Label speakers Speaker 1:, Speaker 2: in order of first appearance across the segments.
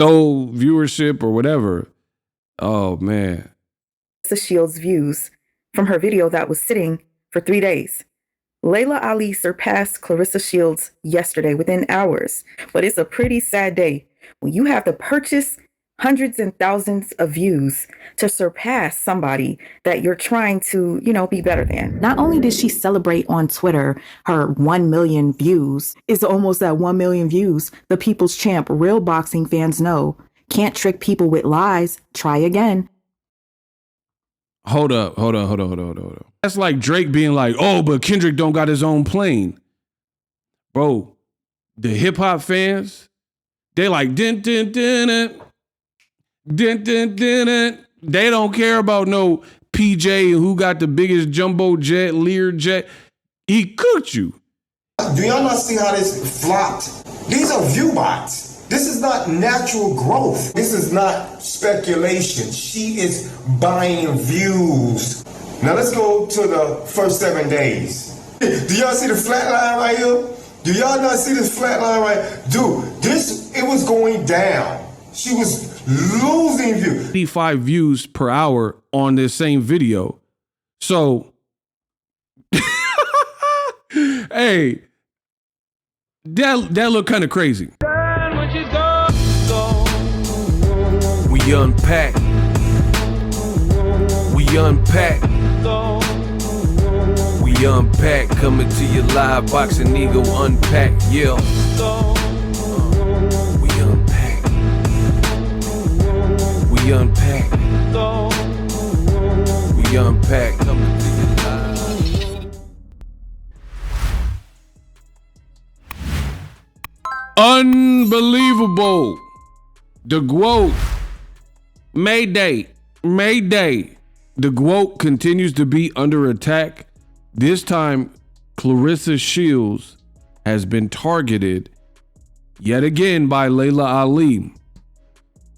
Speaker 1: throw viewership or whatever. Oh, man.
Speaker 2: Claressa Shields' views from her video that was sitting for 3 days. Laila Ali surpassed Claressa Shields yesterday within hours, but it's a pretty sad day when you have to purchase hundreds and thousands of views to surpass somebody that you're trying to, be better than. Not only did she celebrate on Twitter her 1 million views, it's almost at 1 million views. The people's champ, real boxing fans know, can't trick people with lies. Try again.
Speaker 1: Hold up. That's like Drake being like, oh, but Kendrick don't got his own plane. Bro, the hip hop fans, they like, din, din, din, din, din, din, din, din. They don't care about no PJ who got the biggest jumbo jet, Lear jet. He cooked you.
Speaker 3: Do y'all not see how this flopped? These are view bots. This is not natural growth. This is not speculation. She is buying views. Now let's go to the first 7 days. Do y'all see the flat line right here? Do y'all not see this flat line right? Dude, it was going down. She was losing views.
Speaker 1: 85 views per hour on this same video. So, hey, that looked kind of crazy.
Speaker 4: We unpack. We unpack. We unpack. Coming to you live, Boxing Ego unpack. Yeah. We unpack. We unpack. We unpack. Coming to you live.
Speaker 1: Unbelievable. The GWOAT. Mayday. The GWOAT continues to be under attack. This time, Claressa Shields has been targeted yet again by Laila Ali.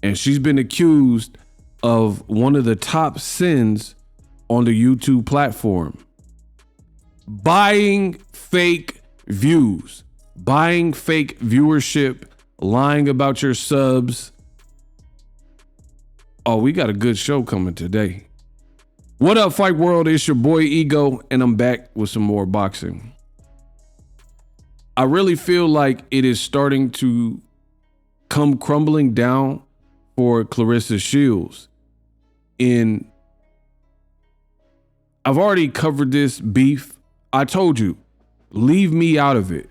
Speaker 1: And she's been accused of one of the top sins on the YouTube platform. Buying fake views, buying fake viewership, lying about your subs. Oh, we got a good show coming today. What up, Fight World? It's your boy Ego, and I'm back with some more boxing. I really feel like it is starting to come crumbling down for Claressa Shields. I've already covered this beef. I told you, leave me out of it.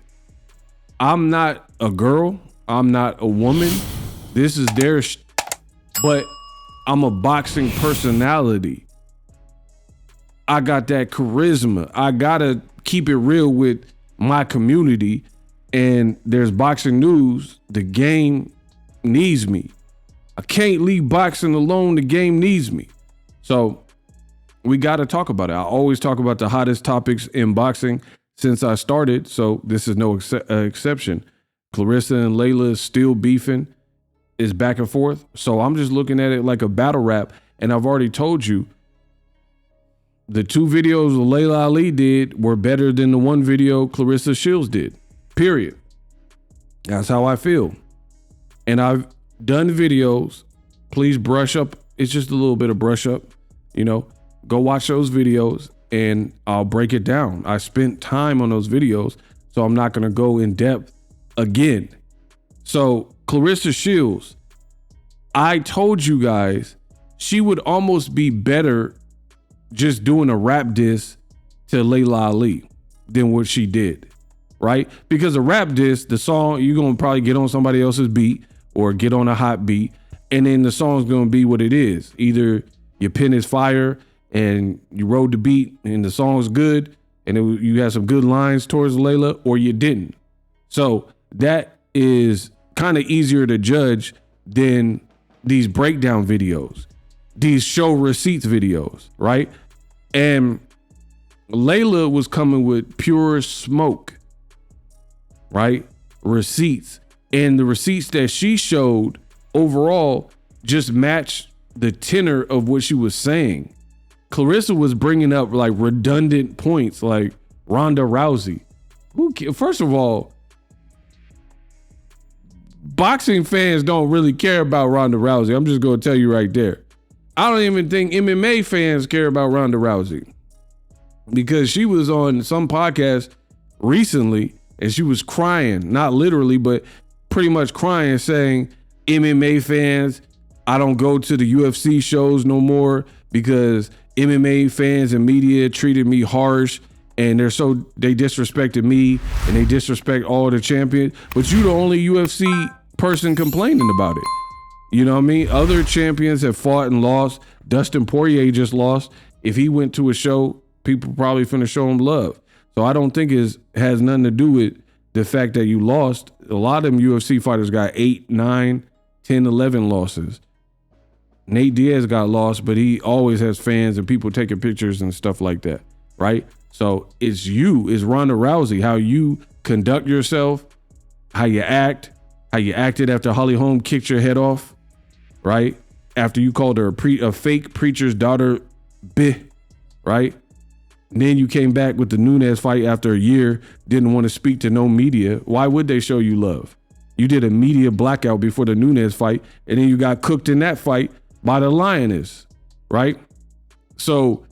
Speaker 1: I'm not a girl. I'm not a woman. This is their but I'm a boxing personality. I got that charisma. I gotta keep it real with my community. And there's boxing news. The game needs me. I can't leave boxing alone. The game needs me. So we gotta talk about it. I always talk about the hottest topics in boxing since I started. So this is no exception. Claressa and Laila is still beefing. Is back and forth. So I'm just looking at it like a battle rap. And I've already told you, the 2 videos Laila Ali did were better than the 1 video Claressa Shields did. Period. That's how I feel. And I've done videos. Please brush up. It's just a little bit of brush up. Go watch those videos and I'll break it down. I spent time on those videos, so I'm not going to go in depth again. So Claressa Shields, I told you guys she would almost be better just doing a rap diss to Laila Ali than what she did, right? Because a rap diss, the song, you're going to probably get on somebody else's beat or get on a hot beat, and then the song's going to be what it is. Either your pen is fire and you rode the beat and the song's good and you had some good lines towards Laila, or you didn't. So that is kind of easier to judge than these breakdown videos, these show receipts videos, right? And Laila was coming with pure smoke, right? Receipts. And the receipts that she showed overall just matched the tenor of what she was saying. Claressa was bringing up like redundant points like Ronda Rousey. First of all, boxing fans don't really care about Ronda Rousey. I'm just going to tell you right there. I don't even think MMA fans care about Ronda Rousey, because she was on some podcast recently and she was crying, not literally, but pretty much crying, saying, MMA fans, I don't go to the UFC shows no more because MMA fans and media treated me harsh, and they disrespected me and they disrespect all the champions. But you the only UFC person complaining about it. You know what I mean? Other champions have fought and lost. Dustin Poirier just lost. If he went to a show, people probably finna show him love. So I don't think it has nothing to do with the fact that you lost. A lot of them UFC fighters got 8, 9, 10, 11 losses. Nate Diaz got lost, but he always has fans and people taking pictures and stuff like that, right? So it's Ronda Rousey, how you conduct yourself, how you act, how you acted after Holly Holm kicked your head off, right? After you called her a fake preacher's daughter, right? And then you came back with the Nunes fight after a year, didn't want to speak to no media. Why would they show you love? You did a media blackout before the Nunes fight, and then you got cooked in that fight by the Lioness, right? So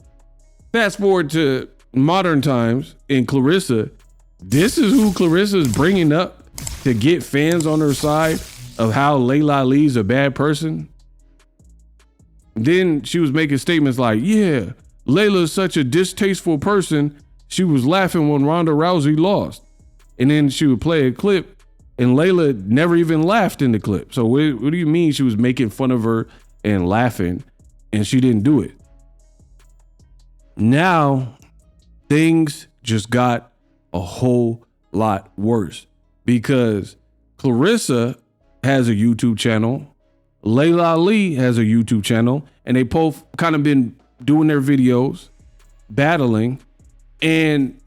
Speaker 1: fast forward to modern times in Claressa. This is who Claressa is bringing up to get fans on her side of how Laila Ali is a bad person. Then she was making statements like, yeah, Laila is such a distasteful person. She was laughing when Ronda Rousey lost. And then she would play a clip and Laila never even laughed in the clip. So what do you mean she was making fun of her and laughing and she didn't do it? Now things just got a whole lot worse because Claressa has a YouTube channel. Laila Ali has a YouTube channel, and they both kind of been doing their videos, battling. And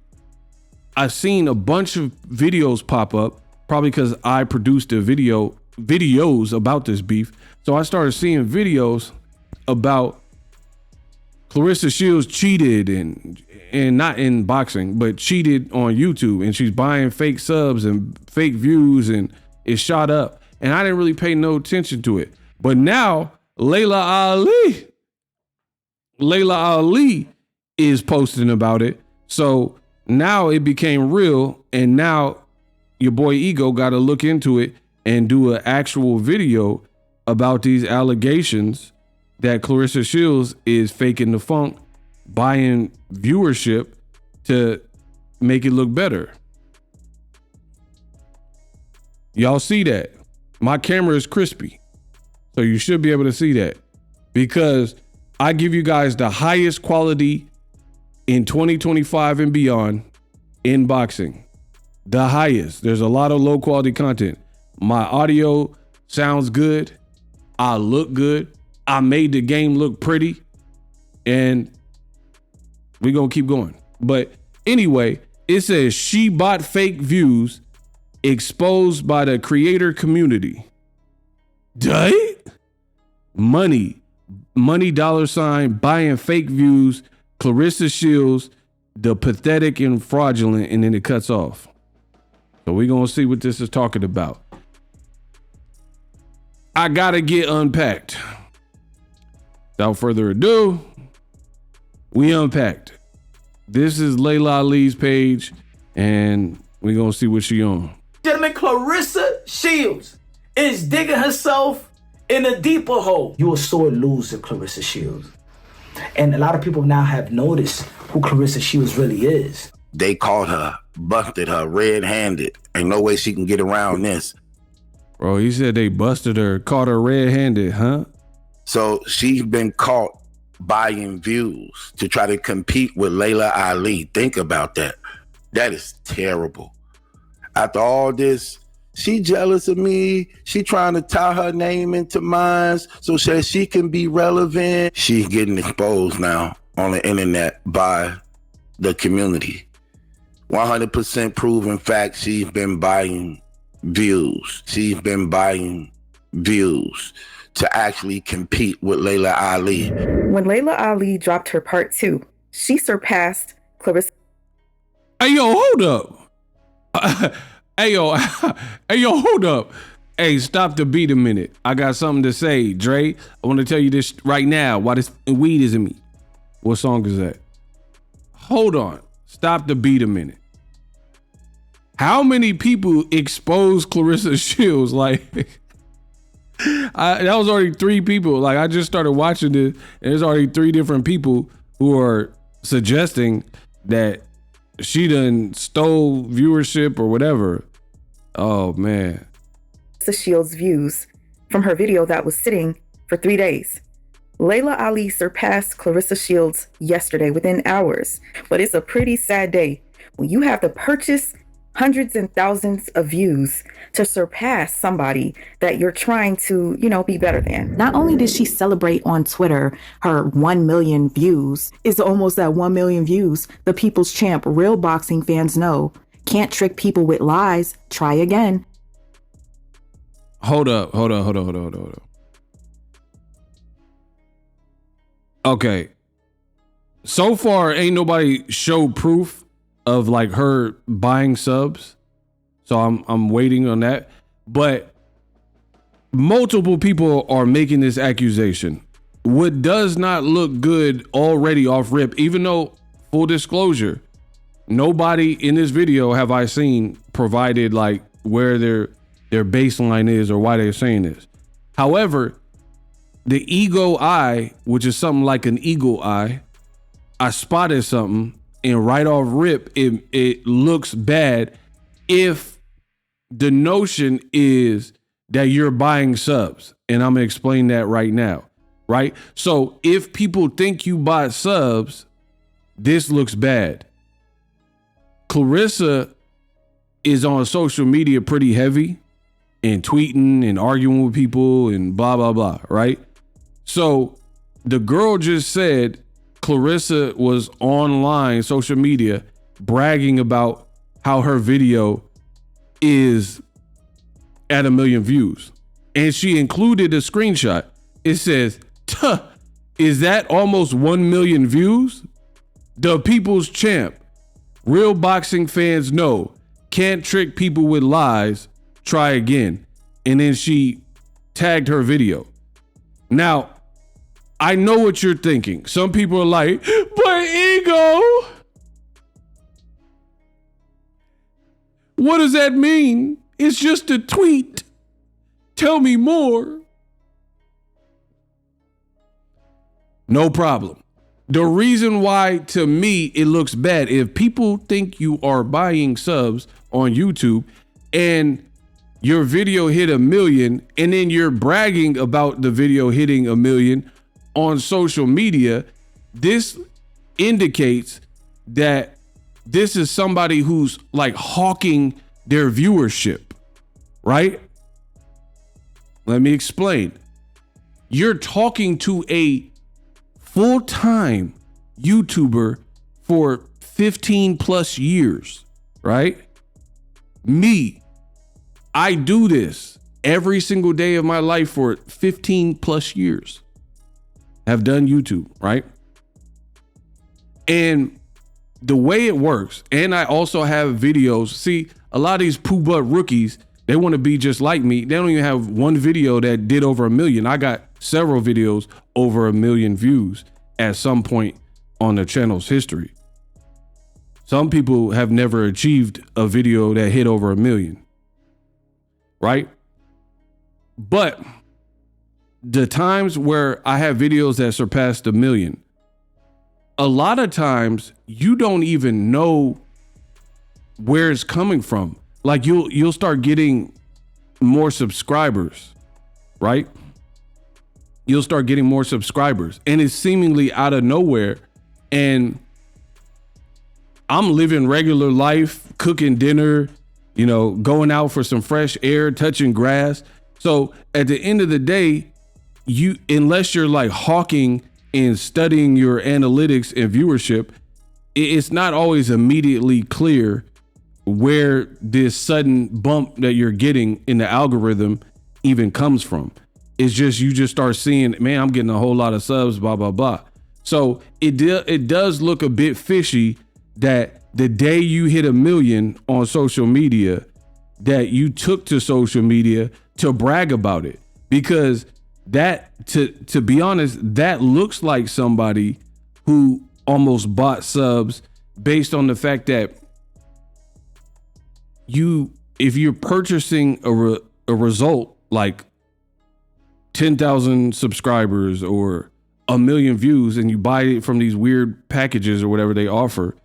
Speaker 1: I've seen a bunch of videos pop up, probably because I produced a videos about this beef. So I started seeing videos about Claressa Shields cheated and not in boxing, but cheated on YouTube, and she's buying fake subs and fake views, and it shot up. And I didn't really pay no attention to it. But now Laila Ali is posting about it. So now it became real. And now your boy Ego got to look into it and do an actual video about these allegations that Claressa Shields is faking the funk, buying viewership to make it look better. Y'all see that? My camera is crispy, so you should be able to see that, because I give you guys the highest quality in 2025 and beyond in boxing. The highest. There's a lot of low quality content. My audio sounds good. I look good. I made the game look pretty, and we're going to keep going. But anyway, it says she bought fake views exposed by the creator community. Money $ buying fake views. Claressa Shields, the pathetic and fraudulent, and then it cuts off. So we're going to see what this is talking about. I got to get unpacked. Without further ado, we unpacked. This is Laila Ali's page, and we're going to see what she on.
Speaker 5: Gentlemen, Claressa Shields is digging herself in a deeper hole. You're a sore loser, Claressa Shields. And a lot of people now have noticed who Claressa Shields really is.
Speaker 6: They caught her, busted her red-handed. Ain't no way she can get around this.
Speaker 1: Bro, he said they busted her, caught her red-handed, huh?
Speaker 6: So she's been caught buying views to try to compete with Laila Ali. Think about that. That is terrible. After all this, she jealous of me. She trying to tie her name into mine so that she can be relevant. She's getting exposed now on the internet by the community. 100% proven fact, she's been buying views. She's been buying views to actually compete with Laila Ali.
Speaker 2: When Laila Ali dropped her part 2, she surpassed Claressa.
Speaker 1: Hey, yo, hold up. Hey, yo, hold up. Hey, stop the beat a minute. I got something to say, Dre. I want to tell you this right now. Why this weed is in me. What song is that? Hold on. Stop the beat a minute. How many people exposed Claressa Shields? Like, that was already 3 people. Like, I just started watching this, and there's already 3 different people who are suggesting that she done stole viewership or whatever. Oh, man.
Speaker 2: Claressa Shields' views from her video that was sitting for 3 days. Laila Ali surpassed Claressa Shields yesterday within hours, but it's a pretty sad day when you have to purchase hundreds and thousands of views to surpass somebody that you're trying to, be better than. Not only did she celebrate on Twitter her 1 million views, it's almost at 1 million views. The people's champ, real boxing fans know, can't trick people with lies. Try again.
Speaker 1: Hold up. Okay. So far, ain't nobody showed proof of like her buying subs. So I'm waiting on that. But multiple people are making this accusation. What does not look good already off rip, even though, full disclosure, nobody in this video have I seen provided like where their baseline is or why they're saying this. However, the ego eye, which is something like an eagle eye, I spotted something, and right off rip, it looks bad if the notion is that you're buying subs. And I'm gonna explain that right now, right? So if people think you buy subs, this looks bad. Claressa is on social media pretty heavy and tweeting and arguing with people and blah, blah, blah, right? So the girl just said Claressa was online, social media, bragging about how her video is at 1 million views. And she included a screenshot. It says, is that almost 1 million views? The people's champ. Real boxing fans know. Can't trick people with lies. Try again. And then she tagged her video. Now, I know what you're thinking. Some people are like, but ego. What does that mean? It's just a tweet. Tell me more. No problem. The reason why, to me, it looks bad, if people think you are buying subs on YouTube and your video hit 1 million and then you're bragging about the video hitting 1 million on social media, this indicates that this is somebody who's like hawking their viewership, right? Let me explain. You're talking to a full-time YouTuber for 15 plus years, right? Me, I do this every single day of my life for 15 plus years. Have done YouTube, right? And the way it works, and I also have videos. See, a lot of these poo butt rookies, they want to be just like me. They don't even have one video that did over 1 million. I got several videos over 1 million views at some point on the channel's history. Some people have never achieved a video that hit over 1 million, right? But the times where I have videos that surpassed 1 million, a lot of times you don't even know where it's coming from. Like you'll start getting more subscribers, right? You'll start getting more subscribers and it's seemingly out of nowhere. And I'm living regular life, cooking dinner, going out for some fresh air, touching grass. So at the end of the day, unless you're like hawking and studying your analytics and viewership, it's not always immediately clear where this sudden bump that you're getting in the algorithm even comes from. It's just, you just start seeing, man, I'm getting a whole lot of subs, blah, blah, blah. So it does look a bit fishy that the day you hit 1 million on social media, that you took to social media to brag about it, because that, to be honest, that looks like somebody who almost bought subs based on the fact that if you're purchasing a result like 10,000 subscribers or 1 million views, and you buy it from these weird packages or whatever they offer,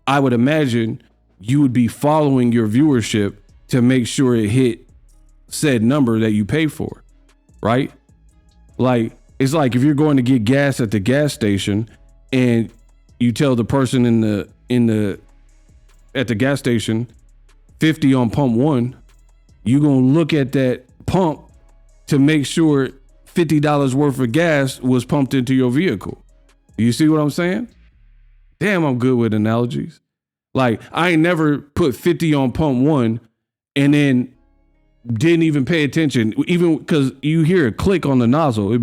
Speaker 1: I would imagine you would be following your viewership to make sure it hit said number that you pay for, right? Like, it's like if you're going to get gas at the gas station and you tell the person at the gas station 50 on pump 1, you're going to look at that pump to make sure $50 worth of gas was pumped into your vehicle. You see what I'm saying? Damn, I'm good with analogies. Like, I ain't never put 50 on pump 1 and then didn't even pay attention, even because you hear a click on the nozzle.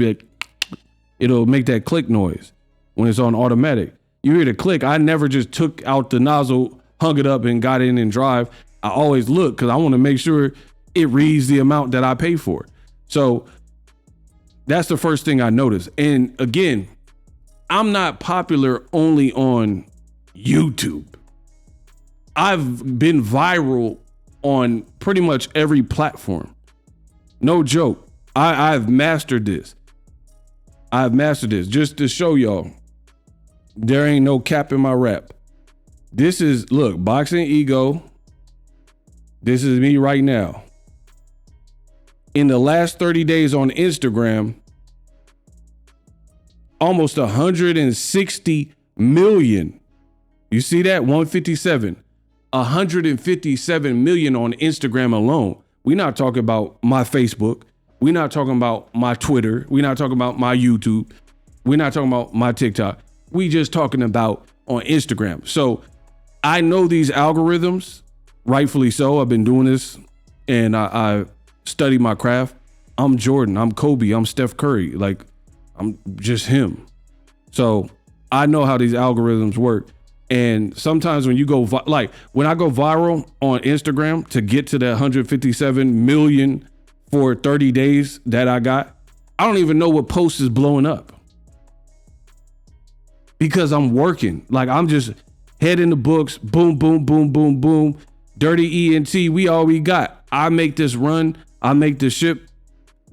Speaker 1: It'll make that click noise when it's on automatic. You hear the click. I never just took out the nozzle, hung it up, and got in and drive. I always look because I want to make sure it reads the amount that I pay for. So that's the first thing I noticed. And again, I'm not popular only on YouTube. I've been viral on pretty much every platform. No joke. I've mastered this. Just to show y'all, there ain't no cap in my rap. This is, look, Boxing Ego. This is me right now. In the last 30 days on Instagram, almost 160 million. You see that? 157. 157 million on Instagram alone. We're not talking about my Facebook. We're not talking about my Twitter. We're not talking about my YouTube. We're not talking about my TikTok. We just talking about on Instagram. So I know these algorithms, rightfully so. I've been doing this and I study my craft. I'm Jordan. I'm Kobe. I'm Steph Curry. Like, I'm just him. So I know how these algorithms work. And sometimes when you go, like when I go viral on Instagram to get to that 157 million for 30 days that I got, I don't even know what post is blowing up because I'm working. Like, I'm just head in the books, boom, boom, boom, boom, boom. Dirty ENT, we all we got. I make this run. I make this ship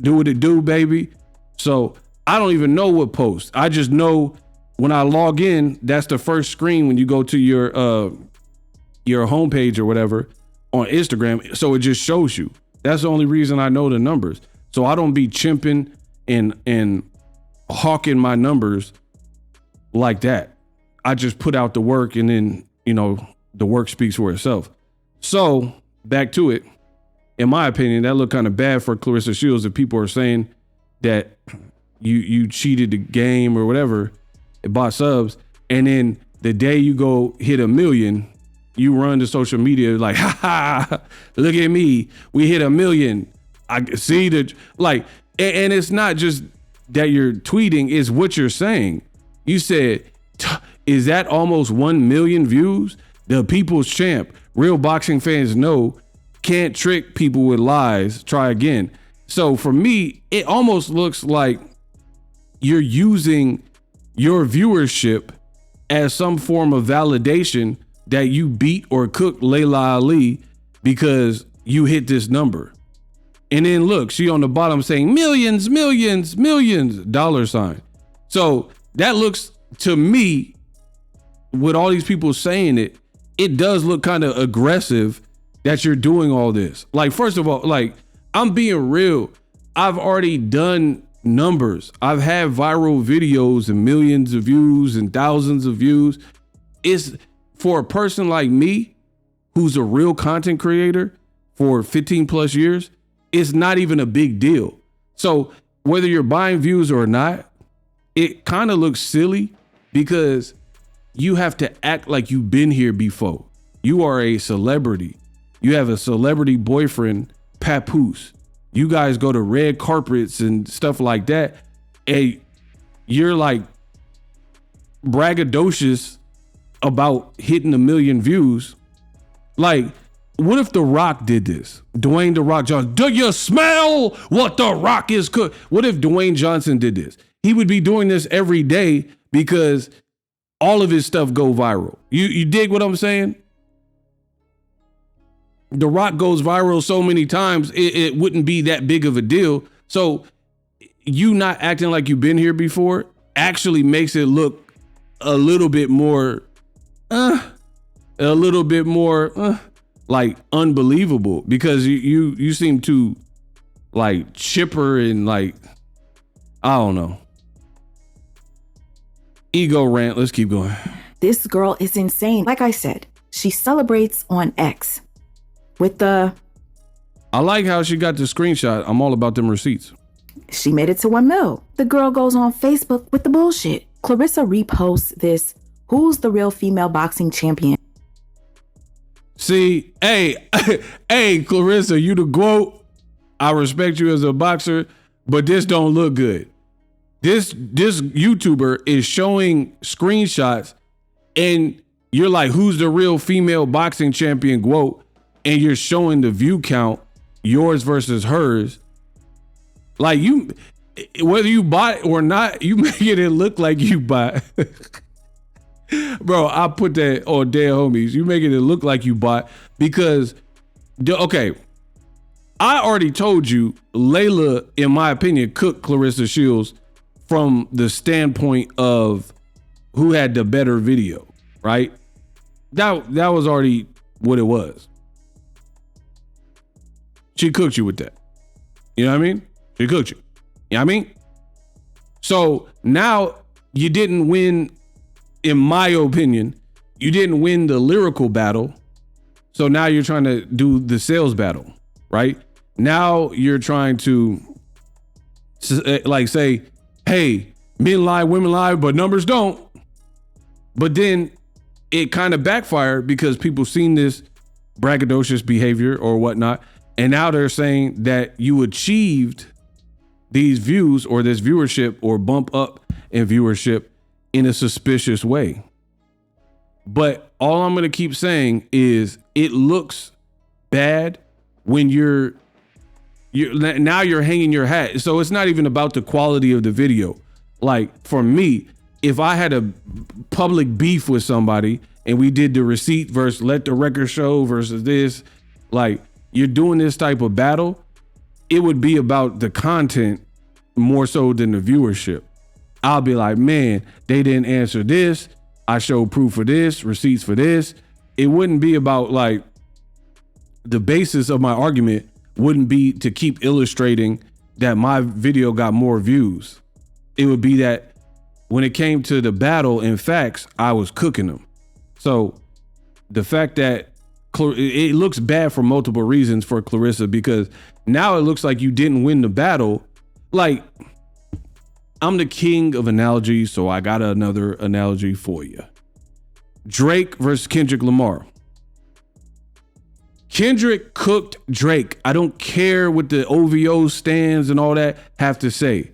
Speaker 1: do what it do, baby. So I don't even know what post. I just know when I log in, that's the first screen when you go to your homepage or whatever on Instagram. So it just shows you. That's the only reason I know the numbers. So I don't be chimping and hawking my numbers like that. I just put out the work and then, the work speaks for itself. So back to it. In my opinion, that looked kind of bad for Claressa Shields if people are saying that you cheated the game or whatever, bought subs, and then the day you go hit 1 million, you run to social media like, ha ha, look at me, we hit 1 million. I see that, like, and it's not just that you're tweeting, it's what you're saying. You said, is that almost 1 million views? The people's champ, real boxing fans know, can't trick people with lies, try again. So for me, it almost looks like you're using your viewership as some form of validation that you beat or cooked Laila Ali because you hit this number. And then look, she on the bottom saying millions, millions, millions, $. So that looks to me, with all these people saying it, it does look kind of aggressive that you're doing all this. Like, first of all, like, I'm being real. I've already done numbers. I've had viral videos and millions of views and thousands of views. It's for a person like me, who's a real content creator for 15 plus years, it's not even a big deal. So whether you're buying views or not, it kind of looks silly because you have to act like you've been here before. You are a celebrity. You have a celebrity boyfriend, Papoose. You guys go to red carpets and stuff like that. And you're like braggadocious about hitting 1 million views. Like, What if The Rock did this? Dwayne The Rock Johnson. Do you smell what The Rock is cooked? What if Dwayne Johnson did this? He would be doing this every day because all of his stuff go viral. You dig what I'm saying? The Rock goes viral so many times, it wouldn't be that big of a deal. So you not acting like you've been here before actually makes it look a little bit more, like unbelievable, because you seem too like chipper and like, I don't know. Ego rant. Let's keep going.
Speaker 2: This girl is insane. Like I said, she celebrates on X with the...
Speaker 1: I like how she got the screenshot. I'm all about them receipts.
Speaker 2: She made it to 1 mil. The girl goes on Facebook with the bullshit. Claressa reposts this, "Who's the real female boxing champion?"
Speaker 1: See, hey, Claressa, you the GWOAT. I respect you as a boxer, but this don't look good. This YouTuber is showing screenshots and you're like, who's the real female boxing champion, GWOAT? And you're showing the view count, yours versus hers. Like, you, whether you bought it or not, you making it look like you bought. Bro, I put that on Dead Homies. You making it look like you bought because, okay, I already told you Laila, in my opinion, cooked Claressa Shields from the standpoint of who had the better video, right? That was already what it was. She cooked you with that. You know what I mean? She cooked you. You know what I mean? So now you didn't win, in my opinion, you didn't win the lyrical battle. So now you're trying to do the sales battle, right? Now you're trying to like say, hey, men lie, women lie, but numbers don't. But then it kind of backfired because people seen this braggadocious behavior or whatnot. And now they're saying that you achieved these views or this viewership or bump up in viewership in a suspicious way. But all I'm going to keep saying is it looks bad when you're now you're hanging your hat. So it's not even about the quality of the video. Like for me, if I had a public beef with somebody and we did the receipt versus let the record show versus this, like you're doing this type of battle, it would be about the content more so than the viewership. I'll be like, man, they didn't answer this. I showed proof for this, receipts for this. It wouldn't be about like the basis of my argument wouldn't be to keep illustrating that my video got more views. It would be that when it came to the battle and facts, I was cooking them. So the fact that it looks bad for multiple reasons for Claressa, because now it looks like you didn't win the battle. Like, I'm the king of analogies, so I got another analogy for you. Drake versus Kendrick Lamar. Kendrick cooked Drake. I don't care what the OVO stands and all that have to say.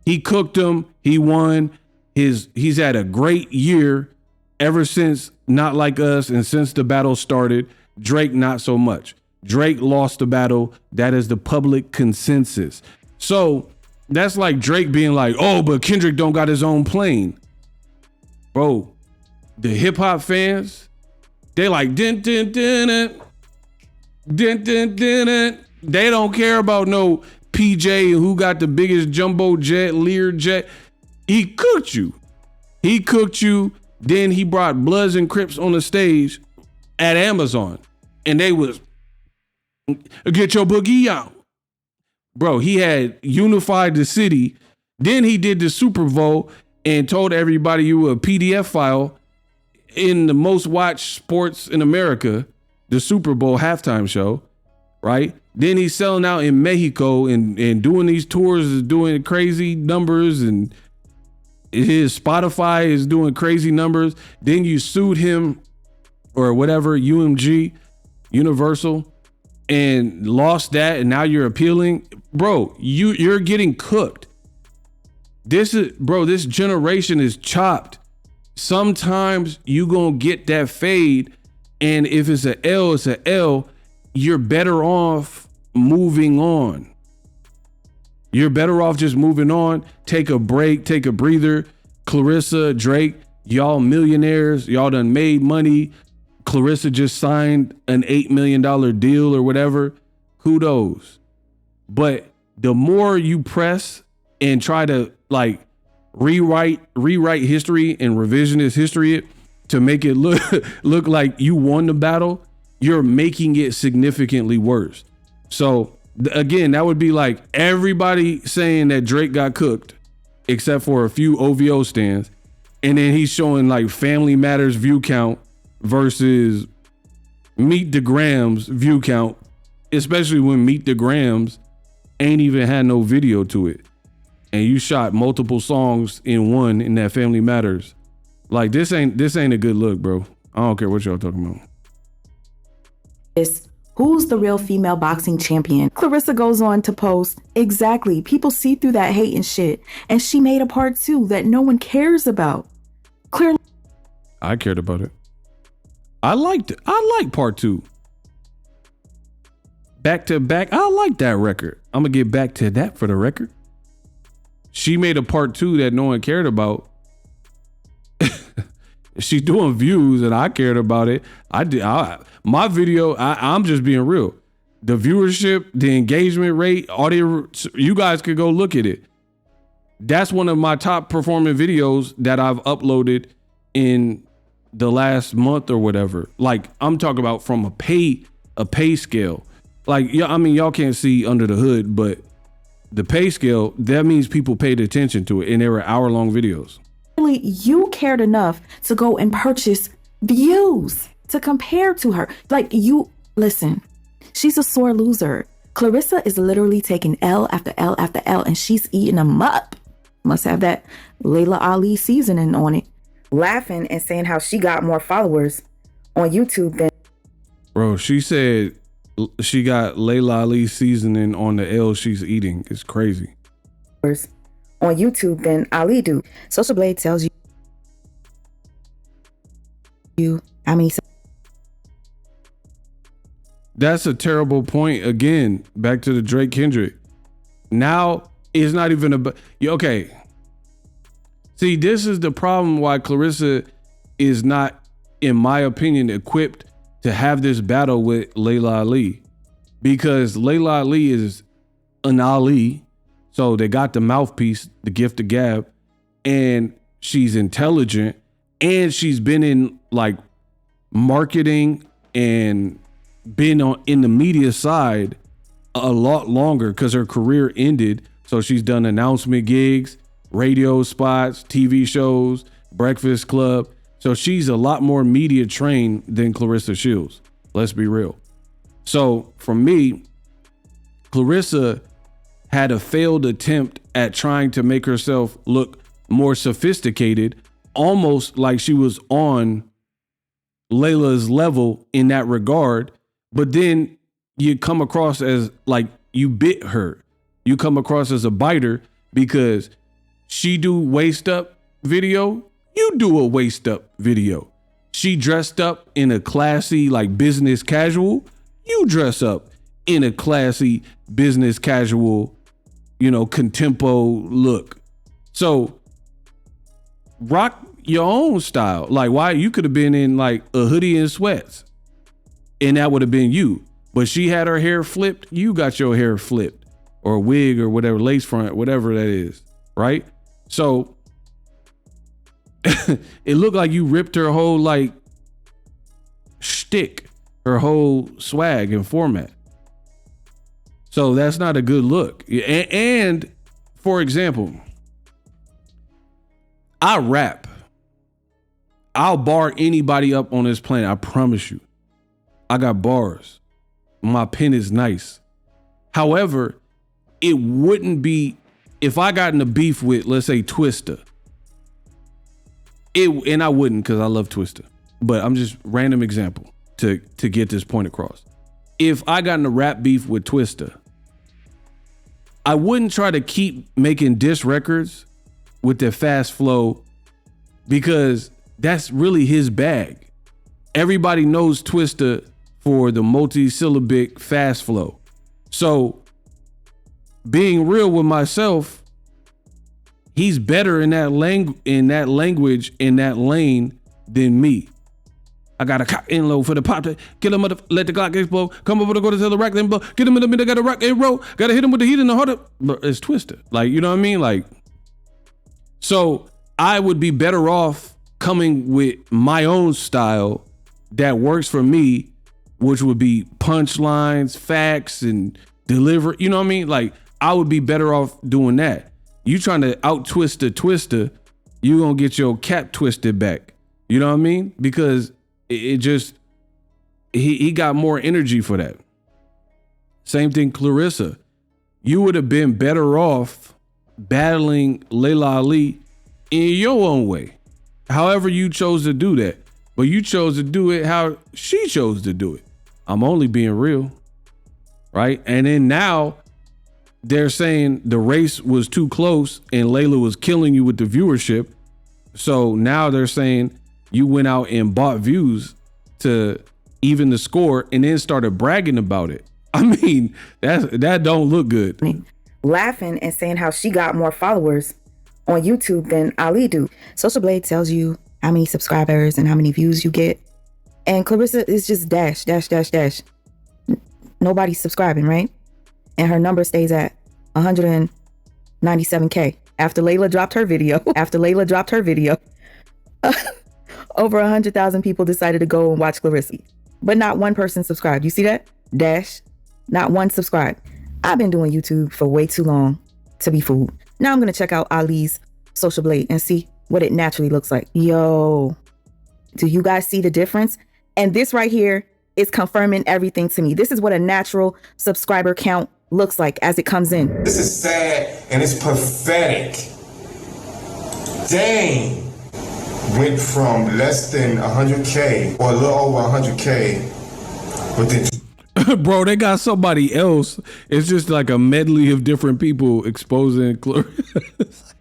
Speaker 1: He cooked him. He won. He's had a great year ever since Not Like Us and since the battle started. Drake, not so much. Drake lost the battle. That is the public consensus. So that's like Drake being like, oh, but Kendrick don't got his own plane. Bro, the hip hop fans, they like, din, din, din, din. Din, din, din, din. They don't care about no PJ and who got the biggest jumbo jet, Lear jet. He cooked you. He cooked you. Then he brought Bloods and Crips on the stage at Amazon. And they was, get your boogie out. Bro, he had unified the city. Then he did the Super Bowl and told everybody you were a PDF file in the most watched sports in America, the Super Bowl halftime show, right? Then he's selling out in Mexico and doing these tours, doing crazy numbers, and his Spotify is doing crazy numbers. Then you sued him or whatever, UMG, Universal, and lost that, and now you're appealing. Bro, you're getting cooked. This generation is chopped. Sometimes you gonna get that fade And if it's an L, it's an L. You're better off moving on. You're better off just moving on. Take a break, take a breather. Claressa, Drake, y'all millionaires. Y'all done made money. Claressa just signed an $8 million deal or whatever. Kudos. But the more you press and try to like rewrite history and revisionist history to make it look like you won the battle, you're making it significantly worse. So again, that would be like everybody saying that Drake got cooked, except for a few OVO stands. And then he's showing like Family Matters view count versus Meet the Grams view count, especially when Meet the Grams ain't even had no video to it. And you shot multiple songs in one in that Family Matters. Like this ain't a good look, bro. I don't care what y'all talking about.
Speaker 2: Who's the real female boxing champion? Claressa goes on to post, exactly, people see through that hate and shit. And she made a part 2 that no one cares about. Clearly,
Speaker 1: I cared about it. I liked it. I like part 2. Back to back. I like that record. I'm gonna get back to that for the record. She made a part 2 that no one cared about. She's doing views and I cared about it. My video, I'm just being real. The viewership, the engagement rate, audio, you guys could go look at it. That's one of my top performing videos that I've uploaded in the last month or whatever. Like I'm talking about from a pay scale. Like, yeah, I mean, y'all can't see under the hood, but the pay scale, that means people paid attention to it and they were hour-long videos.
Speaker 2: you cared enough to go and purchase views to compare to her. Like, you, listen, she's a sore loser. Claressa is literally taking L after L after L and she's eating them up. Must have that Laila Ali seasoning on it. Laughing and saying how she got more followers on YouTube than...
Speaker 1: Bro, she said she got Laila Ali seasoning on the L she's eating. It's crazy.
Speaker 2: On YouTube than Ali do. Social Blade tells you how many...
Speaker 1: That's a terrible point. Again, back to the Drake Kendrick. Now it's not even about... Okay. See, this is the problem why Claressa is not, in my opinion, equipped to have this battle with Laila Ali. Because Laila Ali is an Ali. So they got the mouthpiece, the gift of gab. And she's intelligent. And she's been in like marketing and been in the media side a lot longer because her career ended. So she's done announcement gigs, radio spots, TV shows, Breakfast Club. So she's a lot more media trained than Claressa Shields. Let's be real. So for me, Claressa had a failed attempt at trying to make herself look more sophisticated, almost like she was on Layla's level in that regard. But then you come across as like you bit her. You come across as a biter because she do waist up video. You do a waist up video. She dressed up in a classy, like business casual. You dress up in a classy business casual, you know, contempo look. So rock your own style. Like, why? You could have been in like a hoodie and sweats and that would have been you. But she had her hair flipped. You got your hair flipped, or a wig or whatever, lace front, whatever that is. Right. So it looked like you ripped her whole like shtick, her whole swag and format. So that's not a good look. And for example, I rap. I'll bar anybody up on this planet. I promise you. I got bars. My pen is nice. However, it wouldn't be if I got in a beef with, let's say, Twista. And I wouldn't, because I love Twista. But I'm just random example to get this point across. If I got in a rap beef with Twista, I wouldn't try to keep making diss records with their fast flow because that's really his bag. everybody knows Twista for the multi-syllabic fast flow. So being real with myself, he's better in that language, in that lane than me. I got a cock in low for the pop. Kill him, let the clock explode. Come over to go to the rack, then blow. Get him in the middle, got a rock and roll. Got to hit him with the heat in the heart. It's Twista. Like, you know what I mean? Like, so I would be better off coming with my own style that works for me, which would be punchlines, facts, and deliver. You know what I mean? Like, I would be better off doing that. You trying to out twist the Twista, you gonna get your cap twisted back. You know what I mean? Because it just, he got more energy for that. Same thing, Claressa. You would have been better off battling Laila Ali in your own way. However you chose to do that. But you chose to do it how she chose to do it. I'm only being real. Right? And then now they're saying the race was too close and Laila was killing you with the viewership. So now they're saying you went out and bought views to even the score and then started bragging about it. I mean, that don't look good.
Speaker 2: Laughing and saying how she got more followers on YouTube than Ali do. Social Blade tells you how many subscribers and how many views you get. And Claressa is just dash. Nobody's subscribing, right? And her number stays at 197K. After Laila dropped her video, over 100,000 people decided to go and watch Claressa. But not one person subscribed. You see that? Dash. Not one subscribed. I've been doing YouTube for way too long to be fooled. Now I'm going to check out Ali's Social Blade and see what it naturally looks like. Yo, do you guys see the difference? And this right here is confirming everything to me. This is what a natural subscriber count looks like as it comes in.
Speaker 3: This is sad and it's pathetic. Dang. Went from less than 100K or a little over 100K within
Speaker 1: Bro, they got somebody else. It's just like a medley of different people exposing Claressa.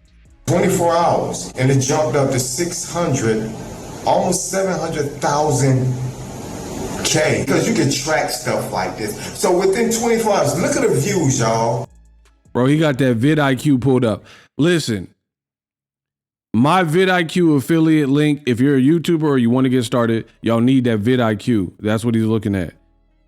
Speaker 3: 24 hours, and it jumped up to 600, almost 700,000 K, because you can track stuff like this. So within 24 hours, look at the views, y'all.
Speaker 1: Bro, he got that vidIQ pulled up. Listen, my vidIQ affiliate link, if you're a YouTuber or you want to get started, y'all need that vidIQ. That's what he's looking at.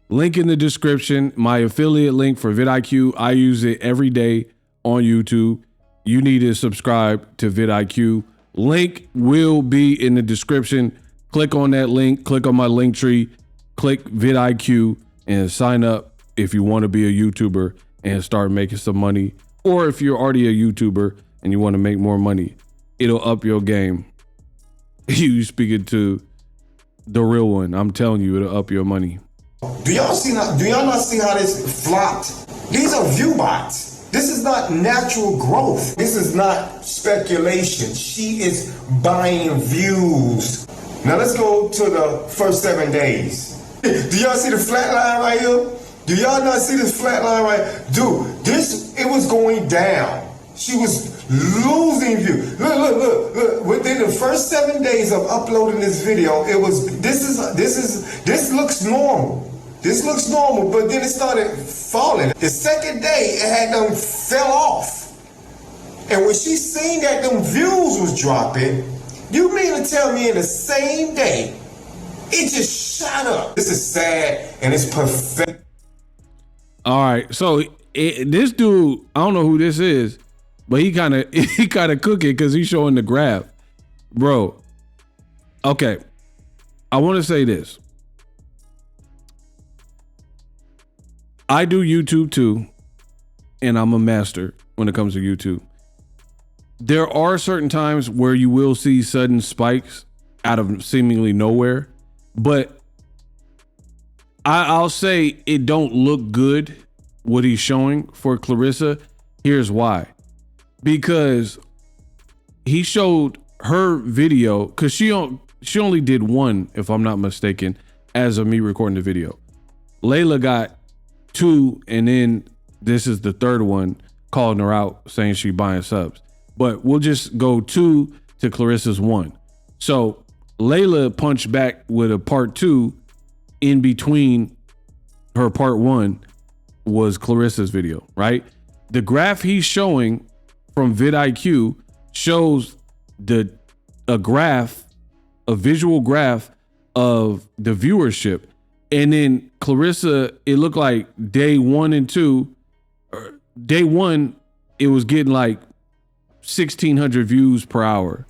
Speaker 1: Link in the description, my affiliate link for vidIQ. I use it every day on YouTube. You need to subscribe to vidIQ. Link will be in the description. Click on that link, click on my link tree, click vidIQ and sign up if you want to be a YouTuber and start making some money. Or if you're already a YouTuber and you want to make more money, it'll up your game. You speaking to the real one. I'm telling you, it'll up your money.
Speaker 3: Do y'all not see how this flopped? These are view bots. This is not natural growth. This is not speculation. She is buying views. Now let's go to the first 7 days. Do y'all see the flat line right here? Do y'all not see this flat line right? Dude, it was going down. She was losing views. Look. Within the first 7 days of uploading this video, this looks normal. This looks normal, but then it started falling. The second day, it had them fell off. And when she seen that them views was dropping, you mean to tell me in the same day, it just shot up? This is sad and it's pathetic.
Speaker 1: All right, so this dude, I don't know who this is, but he kind of cooking because he's showing the graph, bro. Okay, I want to say this. I do YouTube too, and I'm a master when it comes to YouTube. There are certain times where you will see sudden spikes out of seemingly nowhere, but I'll say it don't look good what he's showing for Claressa. Here's why. Because he showed her video, because she only did one, if I'm not mistaken, as of me recording the video. Laila got 2, and then this is the third one, calling her out, saying she buying subs. But we'll just go 2 to Claressa's 1. So Laila punched back with a part 2 in between her part 1 was Claressa's video, right? The graph he's showing from vidIQ shows a visual graph of the viewership. And then Claressa, it looked like day 1 and 2, day 1, it was getting like 1,600 views per hour.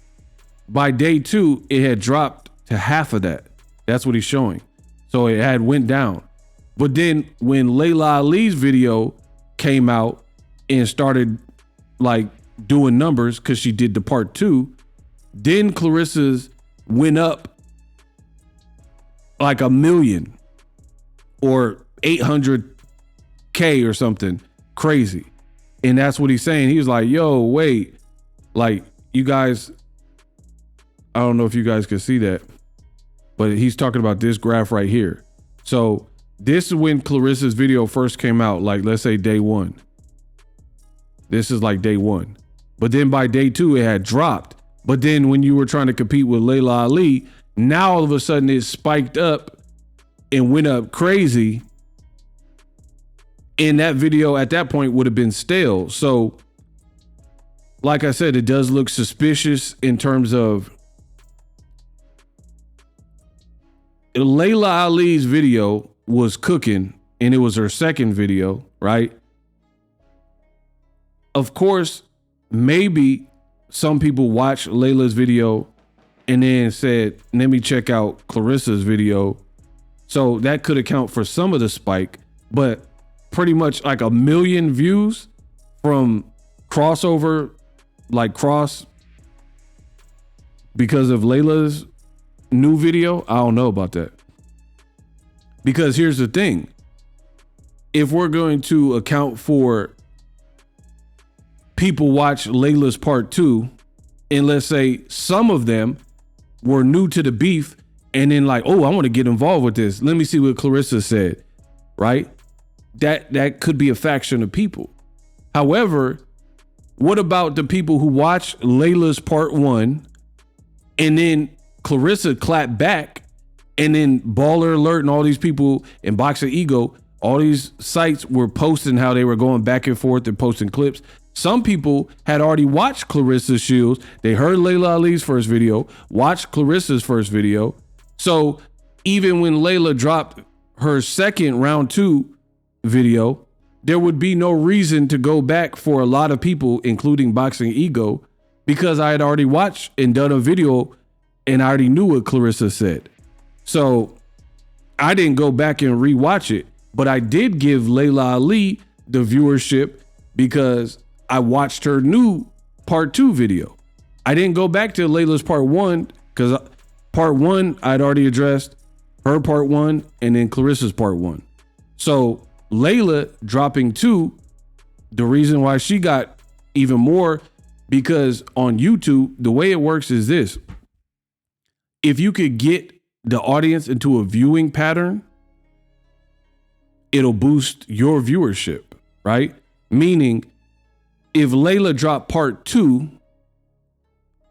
Speaker 1: By day 2, it had dropped to half of that. That's what he's showing. So it had went down. But then when Laila Ali's video came out and started like doing numbers, because she did the part 2, then Claressa's went up like 1 million or 800K or something crazy. And that's what he's saying. He was like, yo, wait, like you guys, I don't know if you guys can see that, but he's talking about this graph right here. So this is when Claressa's video first came out, like let's say day 1. This is like day 1. But then by day 2, it had dropped. But then when you were trying to compete with Laila Ali, now all of a sudden it spiked up and went up crazy. And that video at that point would have been stale. So like I said, it does look suspicious in terms of Laila Ali's video was cooking and it was her second video, right? Of course, maybe some people watched Laila's video and then said, let me check out Claressa's video. So that could account for some of the spike, but pretty much like 1 million views from crossover, like cross because of Laila's new video. I don't know about that. Because here's the thing. If we're going to account for people watch Laila's part 2, and let's say some of them were new to the beef and then like, oh, I want to get involved with this. Let me see what Claressa said, right? That could be a faction of people. However, what about the people who watch Laila's part 1 and then Claressa clapped back, and then Baller Alert and all these people in BOXINGEGO, all these sites were posting how they were going back and forth and posting clips. Some people had already watched Claressa Shields. They heard Laila Ali's first video, watched Claressa's first video. So even when Laila dropped her second round 2 video, there would be no reason to go back for a lot of people, including BOXINGEGO, because I had already watched and done a video and I already knew what Claressa said. So I didn't go back and rewatch it, but I did give Laila Ali the viewership because I watched her new part 2 video. I didn't go back to Laila's part 1 because part 1 I'd already addressed, her part 1, and then Claressa's part 1. So Laila dropping 2, the reason why she got even more, because on YouTube, the way it works is this. If you could get the audience into a viewing pattern, it'll boost your viewership, right? Meaning, if Laila dropped part 2,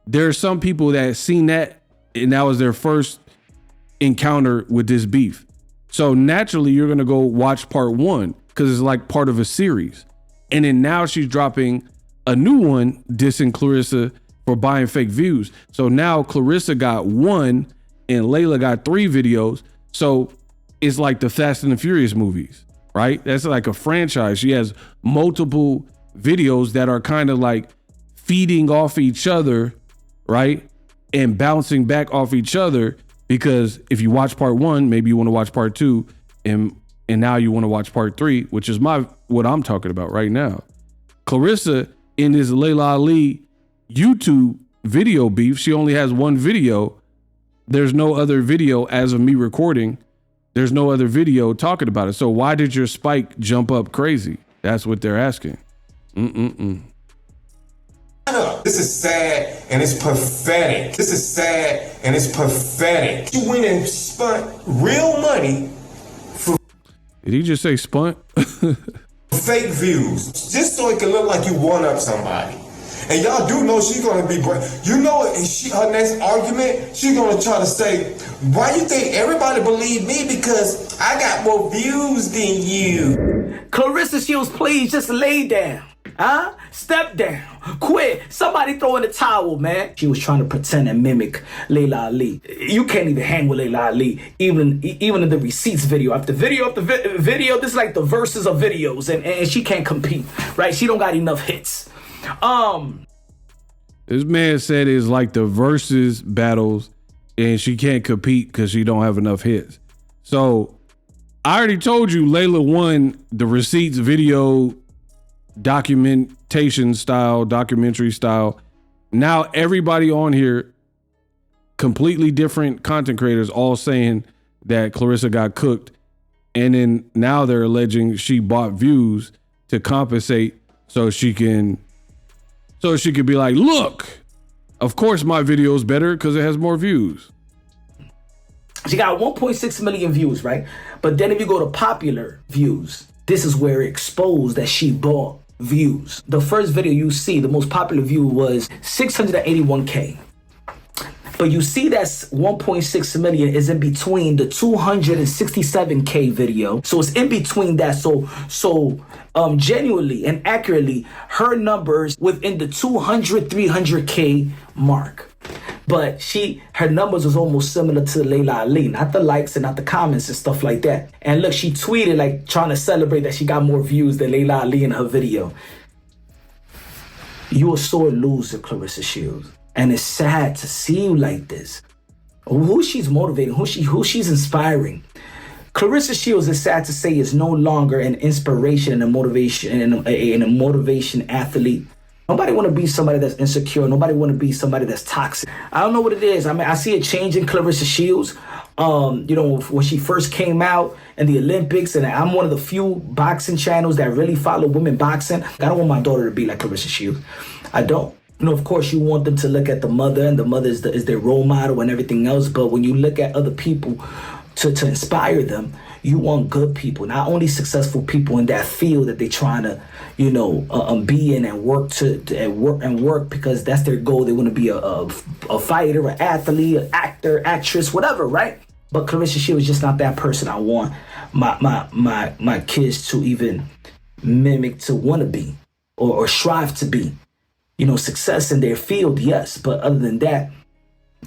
Speaker 1: there are some people that seen that and that was their first encounter with this beef. So naturally, you're going to go watch part 1 because it's like part of a series. And then now she's dropping a new one dissing Claressa for buying fake views. So now Claressa got 1 and Laila got 3 videos. So it's like the Fast and the Furious movies, right? That's like a franchise. She has multiple videos that are kind of like feeding off each other, right? And bouncing back off each other, because if you watch part 1, maybe you want to watch part 2, and now you want to watch part 3, which is what I'm talking about right now. Claressa in this Laila Ali YouTube video beef, she only has 1 video. There's no other video as of me recording. There's no other video talking about it. So why did your spike jump up crazy? That's what they're asking.
Speaker 3: This is sad and it's pathetic. This is sad and it's pathetic. You went and spent real money for...
Speaker 1: Did he just say spunt?
Speaker 3: fake views, just so it can look like you one up somebody. And y'all do know she's gonna be great. You know, her next argument, she's gonna try to say, why you think everybody believe me? Because I got more views than you.
Speaker 5: Claressa Shields, please just lay down. Huh? Step down. Quit. Somebody throw in the towel, man. She was trying to pretend and mimic Laila Ali. You can't even hang with Laila Ali, even in the receipts video. After video, this is like the verses of videos, and she can't compete, right? She don't got enough hits.
Speaker 1: This man said it's like the versus battles, and she can't compete because she don't have enough hits. So I already told you Laila won the receipts video documentary style. Now everybody on here, completely different content creators, all saying that Claressa got cooked. And then now they're alleging she bought views to compensate so she could be like, look, of course my video is better because it has more views.
Speaker 5: She got 1.6 million views, right? But then if you go to popular views, this is where it exposed that she bought views. The first video you see, the most popular view was 681K. But you see that 1.6 million is in between the 267K video. So it's in between that. So genuinely and accurately, her numbers within the 300K mark. But her numbers was almost similar to Laila Ali, not the likes and not the comments and stuff like that. And look, she tweeted like trying to celebrate that she got more views than Laila Ali in her video. You a sore loser, Claressa Shields. And it's sad to see you like this. Who she's motivating, who she's inspiring. Claressa Shields, is sad to say, is no longer an inspiration and a motivation athlete. Nobody want to be somebody that's insecure. Nobody want to be somebody that's toxic. I don't know what it is. I mean, I see a change in Claressa Shields. When she first came out in the Olympics, and I'm one of the few boxing channels that really follow women boxing. I don't want my daughter to be like Claressa Shields. I don't. Of course, you want them to look at the mother, and the mother is their role model and everything else. But when you look at other people to inspire them, you want good people, not only successful people in that field that they're trying to, be in and work because that's their goal. They want to be a fighter, an athlete, an actor, actress, whatever, right? But Claressa Shields is just not that person I want my kids to even mimic, to want to be or strive to be. Success in their field, yes, but other than that,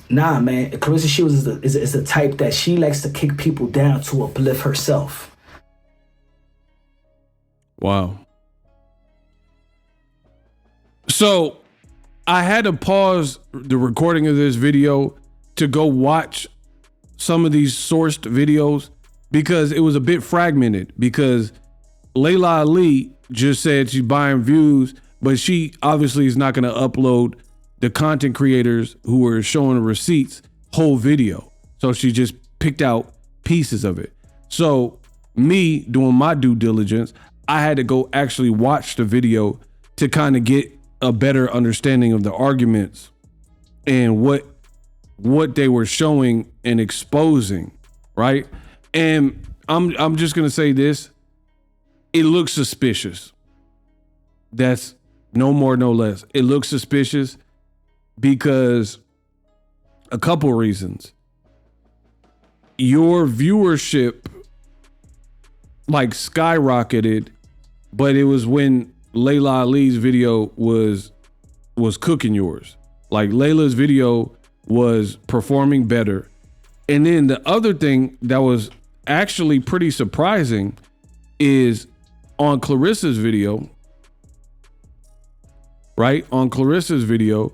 Speaker 5: nah, man. Claressa Shields is the type that she likes to kick people down to uplift herself.
Speaker 1: Wow. So I had to pause the recording of this video to go watch some of these sourced videos because it was a bit fragmented, because Laila Ali just said she's buying views, but she obviously is not going to upload the content creators who are showing the receipts whole video. So she just picked out pieces of it. So me doing my due diligence, I had to go actually watch the video to kind of get a better understanding of the arguments and what they were showing and exposing, right? And I'm just going to say this. It looks suspicious. That's no more, no less. It looks suspicious because a couple reasons. Your viewership like skyrocketed, but it was when Laila Ali's video was cooking yours. Like Layla's video was performing better. And then the other thing that was actually pretty surprising is on Claressa's video, right? On Claressa's video,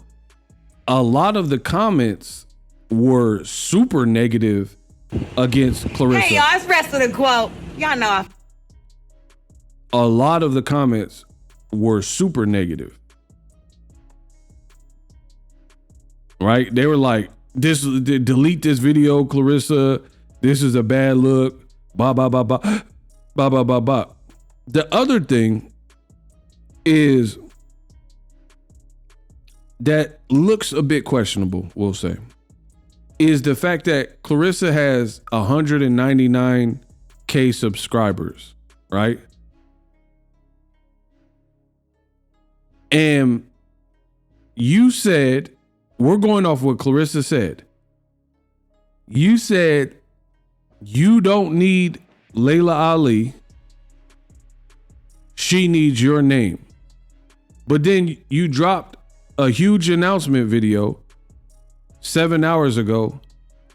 Speaker 1: a lot of the comments were super negative against Claressa.
Speaker 7: Hey, y'all, it's rest of the quote. Y'all know.
Speaker 1: A lot of the comments were super negative. Right? They were like, delete this video, Claressa. This is a bad look. Blah, blah, blah, blah. Blah, blah, blah, blah. The other thing is that looks a bit questionable, we'll say, is the fact that Claressa has 199K subscribers, right? And you said, we're going off what Claressa said. You said you don't need Laila Ali. She needs your name. But then you dropped a huge announcement video 7 hours ago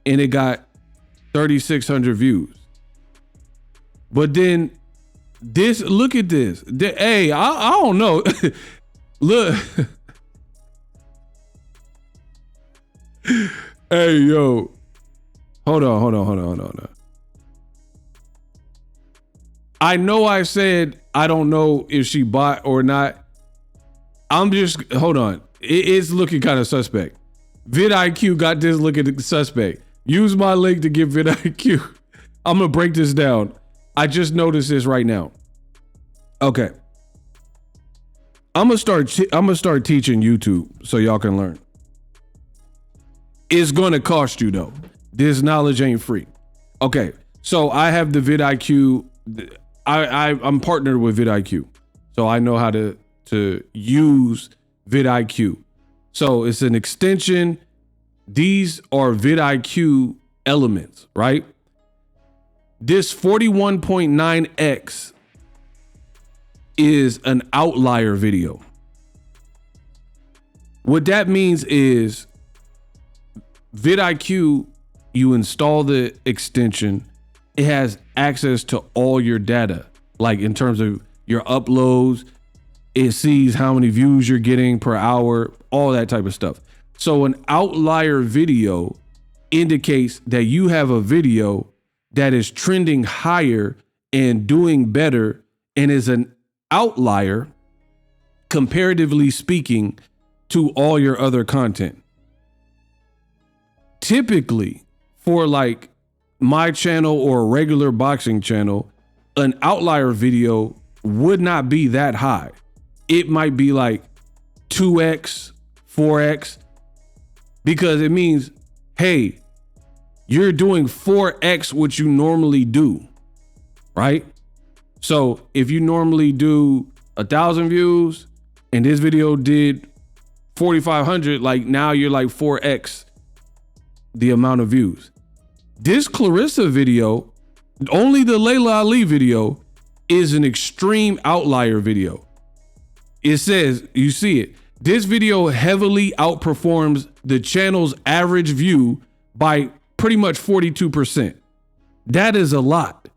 Speaker 1: and it got 3,600 views. But then this, look at this. Hey, I don't know. Look. Hey, yo. Hold on. I know I said I don't know if she bought or not. I'm just, hold on. It's looking kind of suspect. vidIQ got this looking suspect. Use my link to get vidIQ. I'm going to break this down. I just noticed this right now. Okay. I'm going to start teaching YouTube so y'all can learn. It's going to cost you though. This knowledge ain't free. Okay. So I have the vidIQ. I'm partnered with vidIQ. So I know how to use vidIQ. So it's an extension. These are vidIQ elements, right? This 41.9x is an outlier video. What that means is vidIQ, you install the extension, it has access to all your data, like in terms of your uploads, it sees how many views you're getting per hour, all that type of stuff. So an outlier video indicates that you have a video that is trending higher and doing better and is an outlier, comparatively speaking, to all your other content. Typically, for like my channel or a regular boxing channel, an outlier video would not be that high. It might be like 2x, 4x, because it means, hey, you're doing 4x what you normally do, right? So if you normally do 1,000 views and this video did 4,500, like now you're like 4x the amount of views. This Claressa video, only the Laila Ali video, is an extreme outlier video. It says, you see it, this video heavily outperforms the channel's average view by pretty much 42%. That is a lot,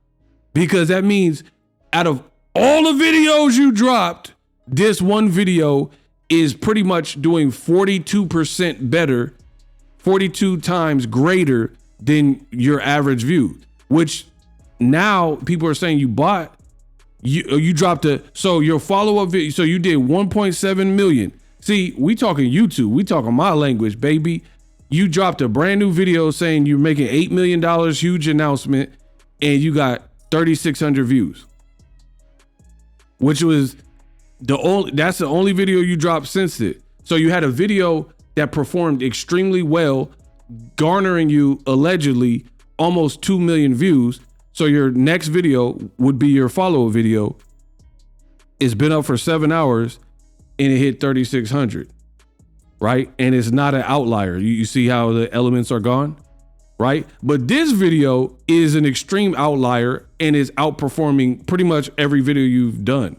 Speaker 1: because that means out of all the videos you dropped, this one video is pretty much doing 42% better, 42 times greater than your average view, which now people are saying you bought, you dropped so your follow-up video, so you did 1.7 million. See, we talking YouTube, we talking my language, baby. You dropped a brand new video saying you're making $8 million, huge announcement, and you got 3,600 views, which was that's the only video you dropped since it. So you had a video that performed extremely well, garnering you allegedly almost 2 million views. So your next video would be your follow-up video. It's been up for 7 hours and it hit 3,600, right? And it's not an outlier. You see how the elements are gone, right? But this video is an extreme outlier and is outperforming pretty much every video you've done,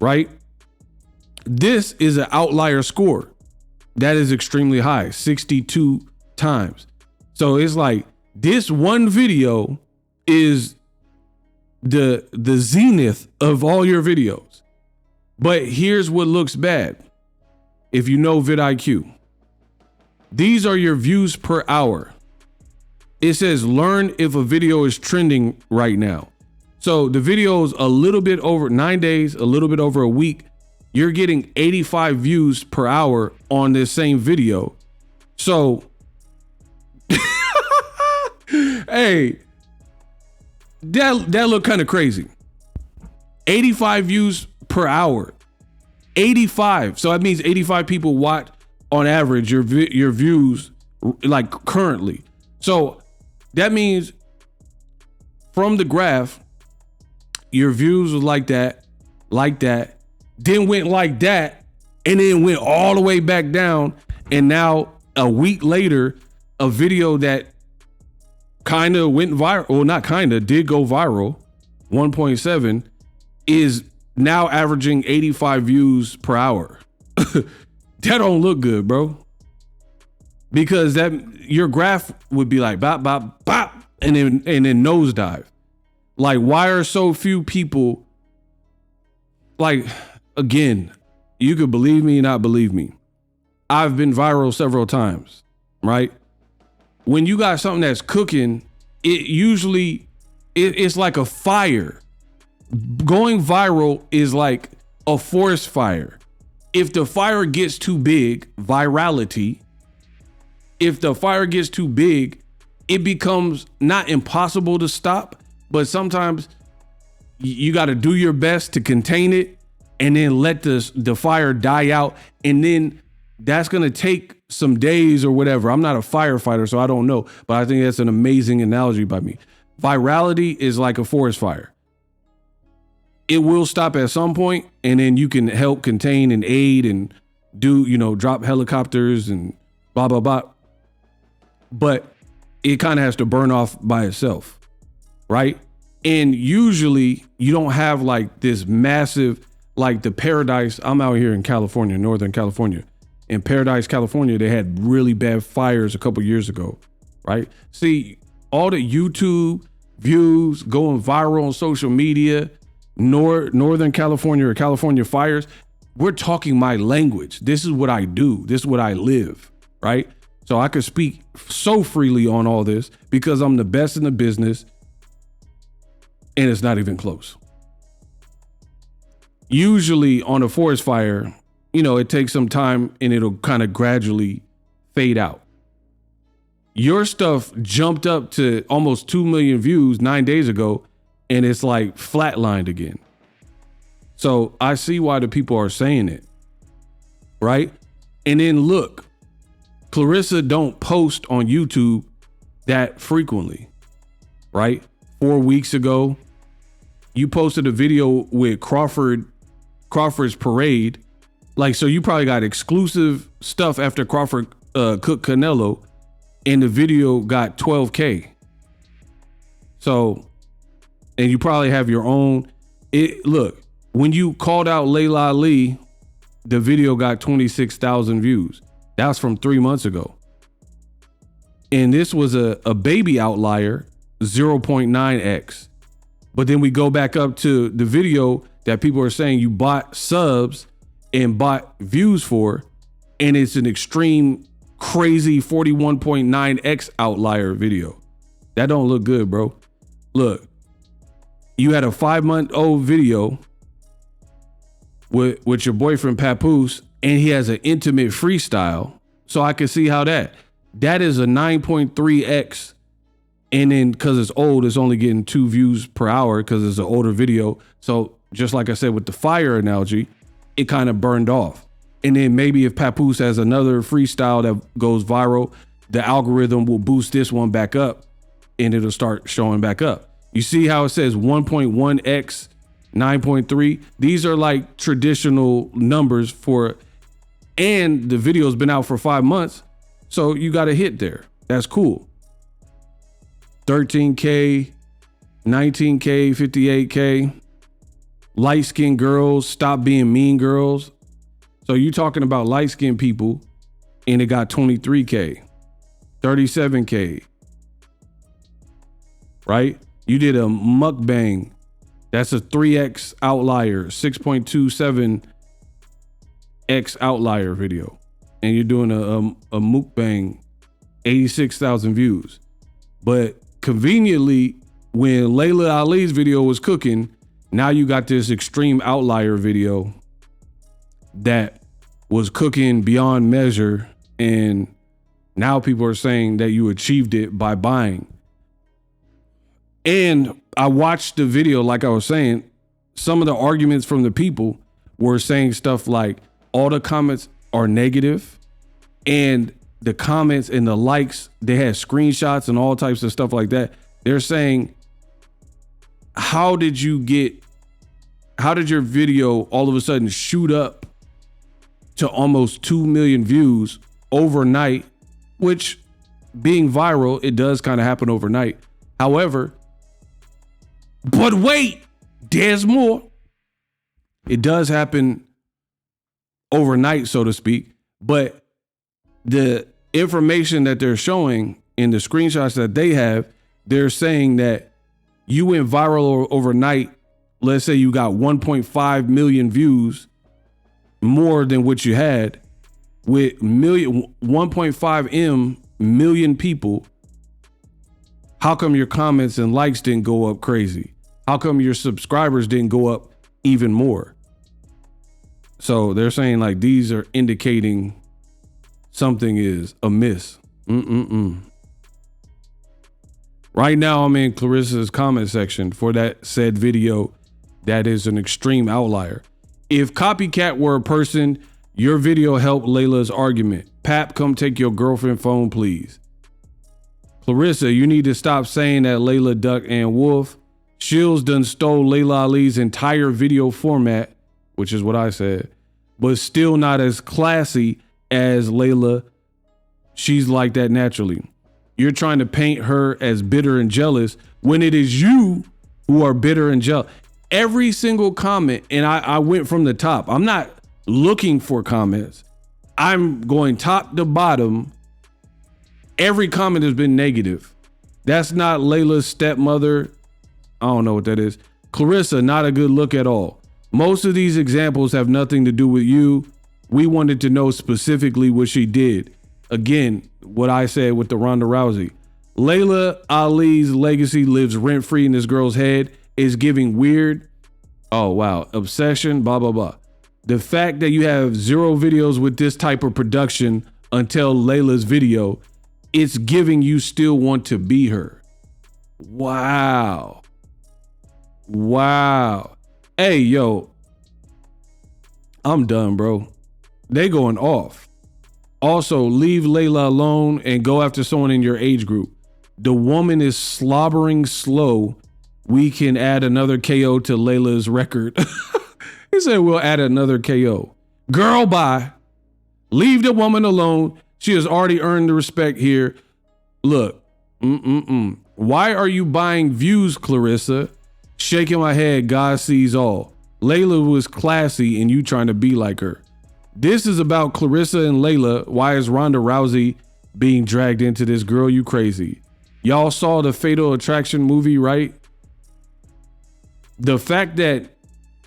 Speaker 1: right? This is an outlier score. That is extremely high, 62 times. So it's like this one video is the zenith of all your videos. But here's what looks bad. If you know vidIQ, these are your views per hour. It says learn if a video is trending right now. So the video is a little bit over 9 days, a little bit over a week. You're getting 85 views per hour on this same video. So, hey, that looked kind of crazy. 85 views per hour. 85. So that means 85 people watch on average your views, like currently. So that means from the graph, your views was like that, then went like that, And then went all the way back down. And now a week later, a video that kind of went viral, well, not kind of, did go viral, 1.7, is now averaging 85 views per hour. That don't look good, bro. Because that your graph would be like bop, bop, bop, and then nosedive. Like, why are so few people, like, again, you could believe me, not believe me. I've been viral several times, right? When you got something that's cooking, it's like a fire. Going viral is like a forest fire. If the fire gets too big, virality, if the fire gets too big, it becomes not impossible to stop, but sometimes you got to do your best to contain it and then let the fire die out. And then that's going to take some days or whatever. I'm not a firefighter, so I don't know, but I think that's an amazing analogy by me. Virality is like a forest fire. It will stop at some point, and then you can help contain and aid and do, drop helicopters and blah, blah, blah. But it kind of has to burn off by itself, right? And usually you don't have like this massive, like the Paradise. I'm out here in California, Northern California. In Paradise, California, they had really bad fires a couple years ago, right? See, all the YouTube views going viral on social media, Northern California or California fires, we're talking my language. This is what I do. This is what I live, right? So I could speak so freely on all this because I'm the best in the business, and it's not even close. Usually on a forest fire, it takes some time and it'll kind of gradually fade out. Your stuff jumped up to almost 2 million views 9 days ago, and it's like flatlined again. So I see why the people are saying it, right? And then look, Claressa don't post on YouTube that frequently, right? 4 weeks ago, you posted a video with Crawford's parade. Like, so you probably got exclusive stuff after Crawford cooked Canelo, and the video got 12K. So, and you probably have your own. Look, when you called out Laila Ali, the video got 26,000 views. That was from 3 months ago. And this was a baby outlier, 0.9x. But then we go back up to the video that people are saying you bought subs and bought views for, and it's an extreme, crazy 41.9x outlier video. That don't look good, bro. Look, you had a 5-month-old video with your boyfriend Papoose, and he has an intimate freestyle. So I can see how that is a 9.3x. And then because it's old, it's only getting 2 views per hour because it's an older video. So just like I said with the fire analogy, it kind of burned off. And then maybe if Papoose has another freestyle that goes viral, the algorithm will boost this one back up and it'll start showing back up. You see how it says 1.1x, 9.3? These are like traditional numbers and the video's been out for 5 months. So you got a hit there. That's cool. 13K, 19K, 58K. Light-skinned girls, stop being mean girls. So you talking about light-skinned people, and it got 23K, 37K, right? You did a mukbang. That's a 3x outlier, 6.27x outlier video. And you're doing a mukbang, 86,000 views. But conveniently, when Laila Ali's video was cooking, now you got this extreme outlier video that was cooking beyond measure, and now people are saying that you achieved it by buying. And I watched the video, like I was saying, some of the arguments from the people were saying stuff like all the comments are negative, and the comments and the likes, they had screenshots and all types of stuff like that. They're saying, how did your video all of a sudden shoot up to almost 2 million views overnight, which being viral, it does kind of happen overnight. However, but wait, there's more. It does happen overnight, so to speak, but the information that they're showing in the screenshots that they have, they're saying that you went viral overnight. Let's say you got 1.5 million views, more than what you had, with 1.5 million people. How come your comments and likes didn't go up crazy? How come your subscribers didn't go up even more? So they're saying like these are indicating something is amiss. Right now, I'm in Claressa's comment section for that said video. That is an extreme outlier. If copycat were a person, your video helped Laila's argument. Pap, come take your girlfriend phone, please. Claressa, you need to stop saying that Laila duck and wolf. Shields done stole Laila Ali's entire video format, which is what I said, but still not as classy as Laila. She's like that naturally. You're trying to paint her as bitter and jealous when it is you who are bitter and jealous. Every single comment, and I went from the top. I'm not looking for comments. I'm going top to bottom. Every comment has been negative. That's not Laila's stepmother. I don't know what that is. Claressa, not a good look at all. Most of these examples have nothing to do with you. We wanted to know specifically what she did. Again, what I said with the Ronda Rousey. Laila Ali's legacy lives rent-free in this girl's head. Is giving weird. Oh, wow. Obsession, blah, blah, blah. The fact that you have 0 videos with this type of production until Laila's video, it's giving you still want to be her. Wow. Wow. Hey, yo. I'm done, bro. They going off. Also, leave Laila alone and go after someone in your age group. The woman is slobbering slow. We can add another KO to Laila's record. He said we'll add another KO. Girl, bye. Leave the woman alone. She has already earned the respect here. Look, why are you buying views, Claressa? Shaking my head, God sees all. Laila was classy and you trying to be like her. This is about Claressa and Laila. Why is Ronda Rousey being dragged into this? Girl, you crazy. Y'all saw the Fatal Attraction movie, right? The fact that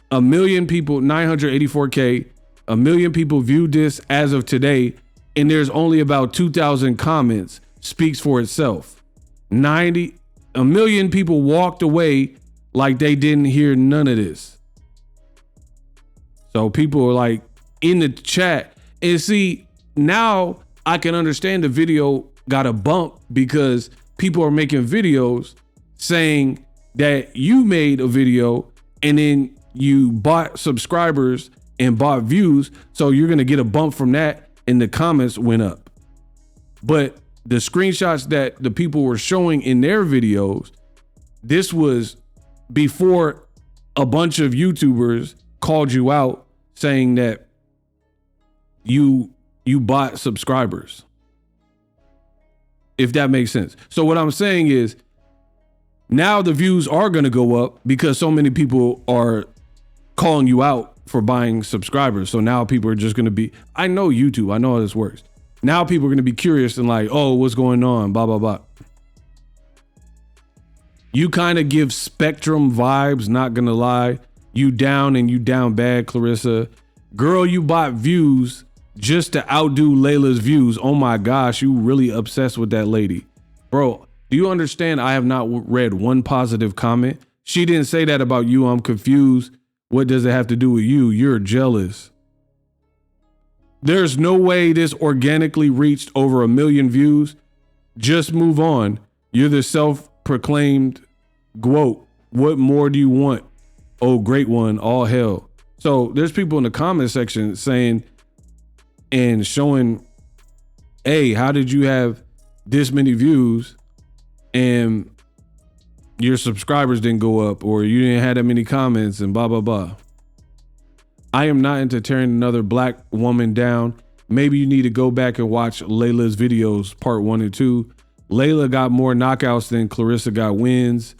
Speaker 1: 1 million people, 984K, 1 million people viewed this as of today, and there's only about 2,000 comments speaks for itself. 1 million people walked away like they didn't hear none of this. So people are like in the chat, and see, now I can understand the video got a bump because people are making videos saying that you made a video and then you bought subscribers and bought views. So you're going to get a bump from that. And the comments went up. But the screenshots that the people were showing in their videos, this was before a bunch of YouTubers called you out saying that you bought subscribers. If that makes sense. So what I'm saying is, now the views are going to go up because so many people are calling you out for buying subscribers. So now people are just going to be, I know YouTube, I know how this works. Now people are going to be curious and like, oh, what's going on? Blah, blah, blah. You kind of give Spectrum vibes, not going to lie. You down and you down bad, Claressa. Girl, you bought views just to outdo Laila's views. Oh my gosh, you really obsessed with that lady. Bro, do you understand? I have not read one positive comment. She didn't say that about you. I'm confused. What does it have to do with you? You're jealous. There's no way this organically reached over 1 million views. Just move on. You're the self-proclaimed GWOAT. What more do you want? Oh, great one. All hell. So there's people in the comment section saying and showing, hey, how did you have this many views and your subscribers didn't go up, or you didn't have that many comments and blah, blah, blah. I am not into tearing another black woman down. Maybe you need to go back and watch Layla's videos, part 1 and 2. Layla got more knockouts than Claressa got wins.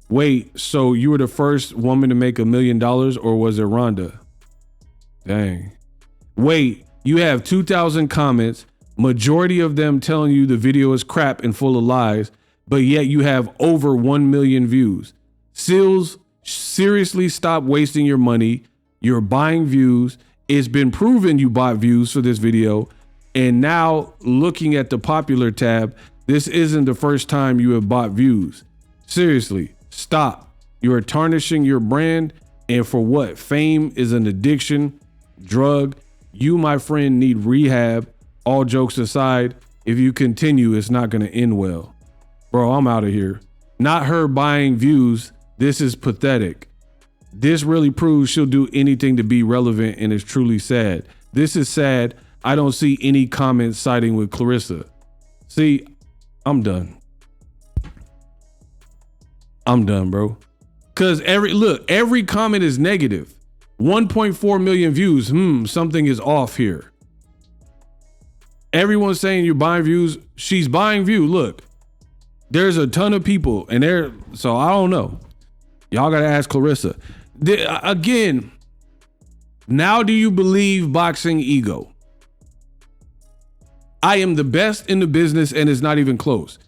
Speaker 1: Wait, so you were the first woman to make $1 million, or was it Rhonda? Dang. Wait, you have 2,000 comments, majority of them telling you the video is crap and full of lies, but yet you have over 1 million views. Seals, seriously stop wasting your money. You're buying views. It's been proven you bought views for this video. And now looking at the popular tab, this isn't the first time you have bought views. Seriously, stop. You are tarnishing your brand. And for what? Fame is an addiction, drug. You, my friend, need rehab. All jokes aside, if you continue, it's not going to end well. Bro, I'm out of here. Not her buying views. This is pathetic. This really proves she'll do anything to be relevant, and it's truly sad. This is sad. I don't see any comments siding with Claressa. See, I'm done. I'm done, bro. Cause every comment is negative. 1.4 million views. Something is off here. Everyone's saying you're buying views. She's buying views. Look, there's a ton of people, and so I don't know. Y'all gotta ask Claressa. Again, now do you believe Boxing Ego? I am the best in the business, and it's not even close.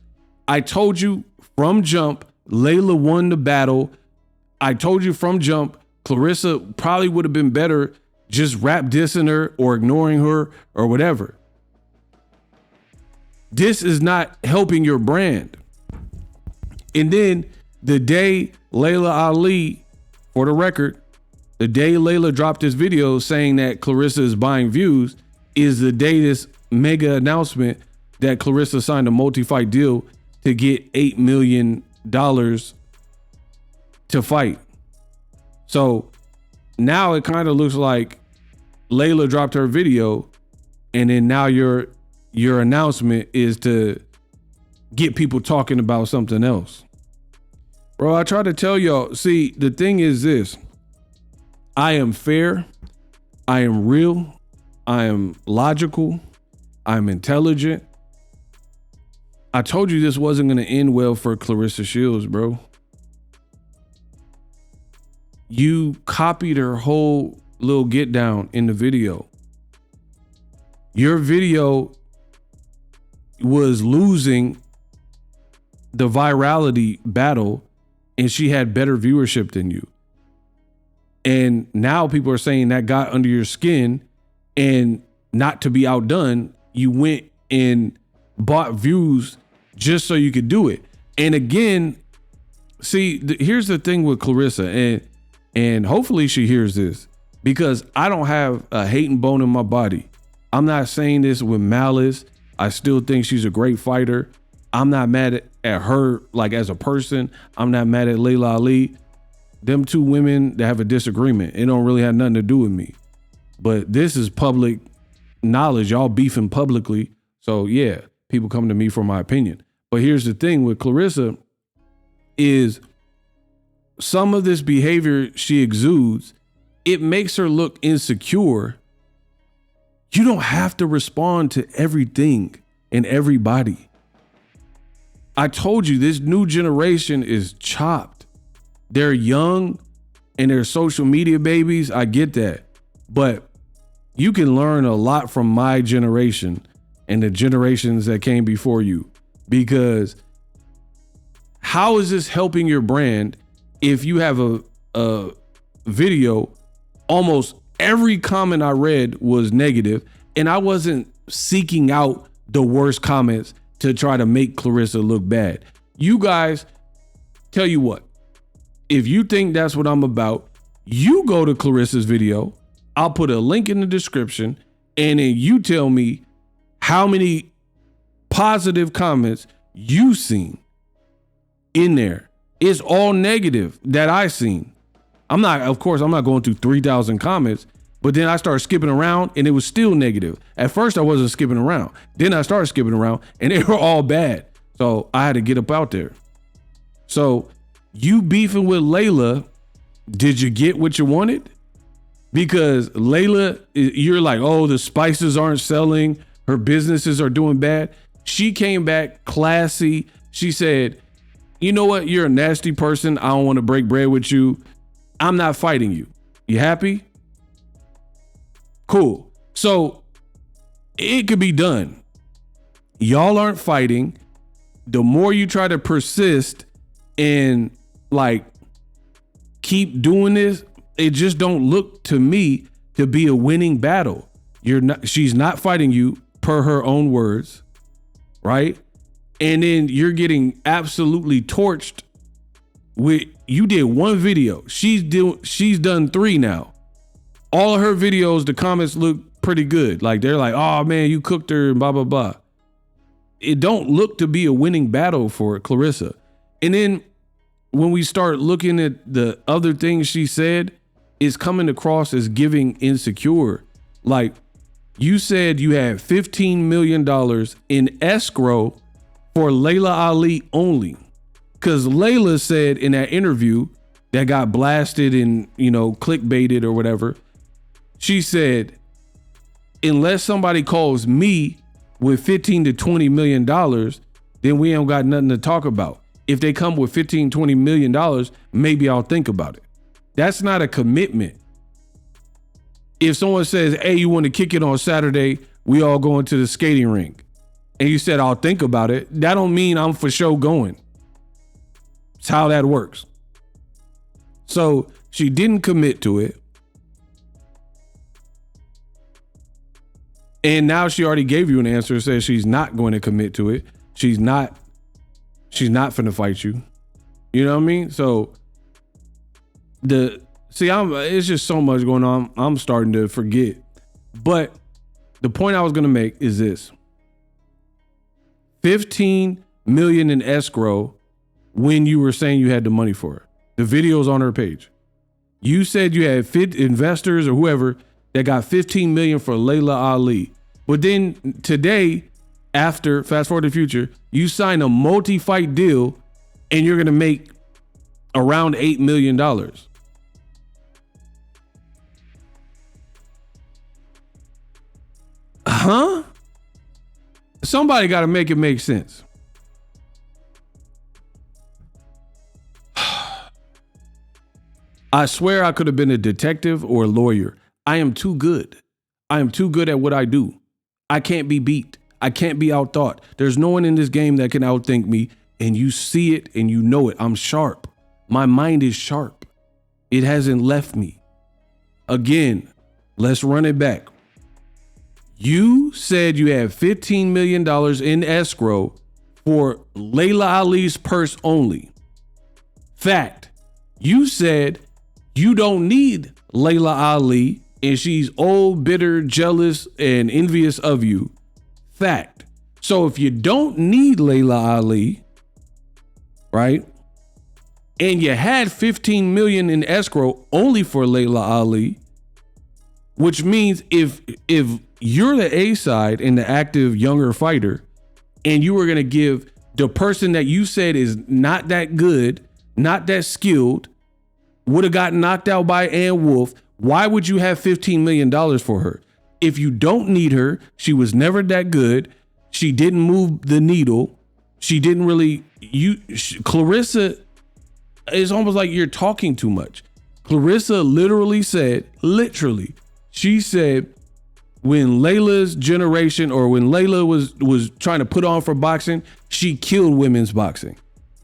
Speaker 1: I told you from jump, Laila won the battle. I told you from jump, Claressa probably would have been better just rap dissing her or ignoring her or whatever. This is not helping your brand. And then the day Laila Ali, for the record, the day Laila dropped this video saying that Claressa is buying views is the day this mega announcement that Claressa signed a multi-fight deal to get $8 million to fight. So now it kind of looks like Laila dropped her video, and then now your announcement is to get people talking about something else. Bro, I try to tell y'all, see, the thing is this. I am fair. I am real. I am logical. I'm intelligent. I told you this wasn't going to end well for Claressa Shields, bro. You copied her whole little get down in the video. Your video was losing the virality battle, and she had better viewership than you. And now people are saying that got under your skin, and not to be outdone, you went and bought views just so you could do it. And again, see, here's the thing with Claressa, and hopefully she hears this, because I don't have a hating bone in my body. I'm not saying this with malice. I still think she's a great fighter. I'm not mad at her like as a person. I'm not mad at Laila Ali. Them two women that have a disagreement, it don't really have nothing to do with me. But this is public knowledge. Y'all beefing publicly. So yeah, people come to me for my opinion. But here's the thing with Claressa is some of this behavior she exudes, it makes her look insecure. You don't have to respond to everything and everybody. I told you this new generation is chopped. They're young and they're social media babies. I get that. But you can learn a lot from my generation and the generations that came before you, because how is this helping your brand if you have a video? Almost every comment I read was negative, and I wasn't seeking out the worst comments to try to make Claressa look bad. You guys, tell you what, if you think that's what I'm about, you go to Claressa's video. I'll put a link in the description, and then you tell me how many positive comments you've seen in there. It's all negative that I seen. Of course, I'm not going through 3,000 comments, but then I started skipping around and it was still negative. At first I wasn't skipping around. Then I started skipping around and they were all bad. So I had to get up out there. So you beefing with Laila, did you get what you wanted? Because Laila, you're like, oh, the spices aren't selling. Her businesses are doing bad. She came back classy. She said, you know what? You're a nasty person. I don't want to break bread with you. I'm not fighting you. You happy? Cool. So it could be done. Y'all aren't fighting. The more you try to persist and like keep doing this, it just don't look to me to be a winning battle. She's not fighting you per her own words, right? And then you're getting absolutely torched with, you did one video. She's done 3 now. All of her videos, the comments look pretty good. Like they're like, oh man, you cooked her and blah, blah, blah. It don't look to be a winning battle for Claressa. And then when we start looking at the other things she said, it's coming across as giving insecure. Like you said you had $15 million in escrow for Laila Ali only. Because Laila said in that interview that got blasted and, clickbaited or whatever, she said, unless somebody calls me with $15 to $20 million, then we ain't got nothing to talk about. If they come with $15, $20 million, maybe I'll think about it. That's not a commitment. If someone says, hey, you want to kick it on Saturday, we all going to the skating rink, and you said, I'll think about it, that don't mean I'm for sure going. It's how that works. So she didn't commit to it. And now she already gave you an answer, says she's not going to commit to it. She's not finna fight you. You know what I mean? So it's just so much going on. I'm starting to forget. But the point I was going to make is this. 15 million in escrow when you were saying you had the money for it. The video's on her page. You said you had investors or whoever that got 15 million for Laila Ali. But then today, after fast forward to the future, you sign a multi-fight deal and you're going to make around $8 million. Huh? Somebody got to make it make sense. I swear I could have been a detective or a lawyer. I am too good. I am too good at what I do. I can't be beat. I can't be outthought. There's no one in this game that can outthink me, and you see it and you know it. I'm sharp. My mind is sharp. It hasn't left me. Again, let's run it back. You said you had $15 million in escrow for Laila Ali's purse only. Fact. You said you don't need Laila Ali and she's old, bitter, jealous, and envious of you. Fact. So if you don't need Laila Ali, right, and you had 15 million in escrow only for Laila Ali, which means if you're the A side and the active younger fighter, and you were going to give the person that you said is not that good, not that skilled, would have gotten knocked out by Ann Wolf, why would you have $15 million for her? If you don't need her, she was never that good. She didn't move the needle. She didn't really, Claressa, it's almost like you're talking too much. Claressa she said when Laila's generation or when Laila was trying to put on for boxing, she killed women's boxing.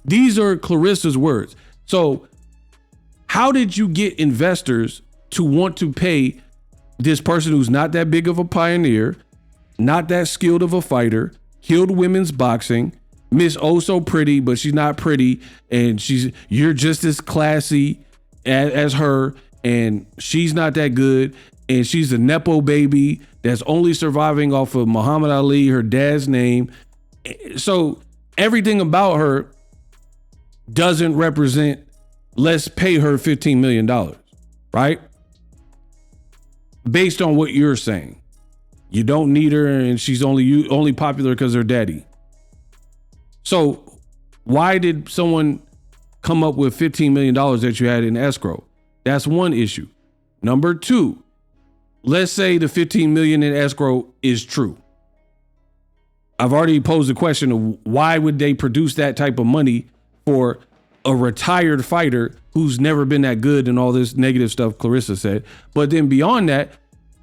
Speaker 1: These are Claressa's words. So how did you get investors to want to pay this person who's not that big of a pioneer, not that skilled of a fighter, killed women's boxing, Miss Oh So Pretty, but she's not pretty, and you're just as classy as her, and she's not that good, and she's a Nepo baby that's only surviving off of Muhammad Ali, her dad's name. So everything about her doesn't represent, let's pay her $15 million, right? Based on what you're saying. You don't need her and she's only popular because her daddy. So why did someone come up with $15 million that you had in escrow? That's one issue. Number two, let's say the 15 million in escrow is true. I've already posed the question of why would they produce that type of money for a retired fighter who's never been that good and all this negative stuff Claressa said. But then beyond that,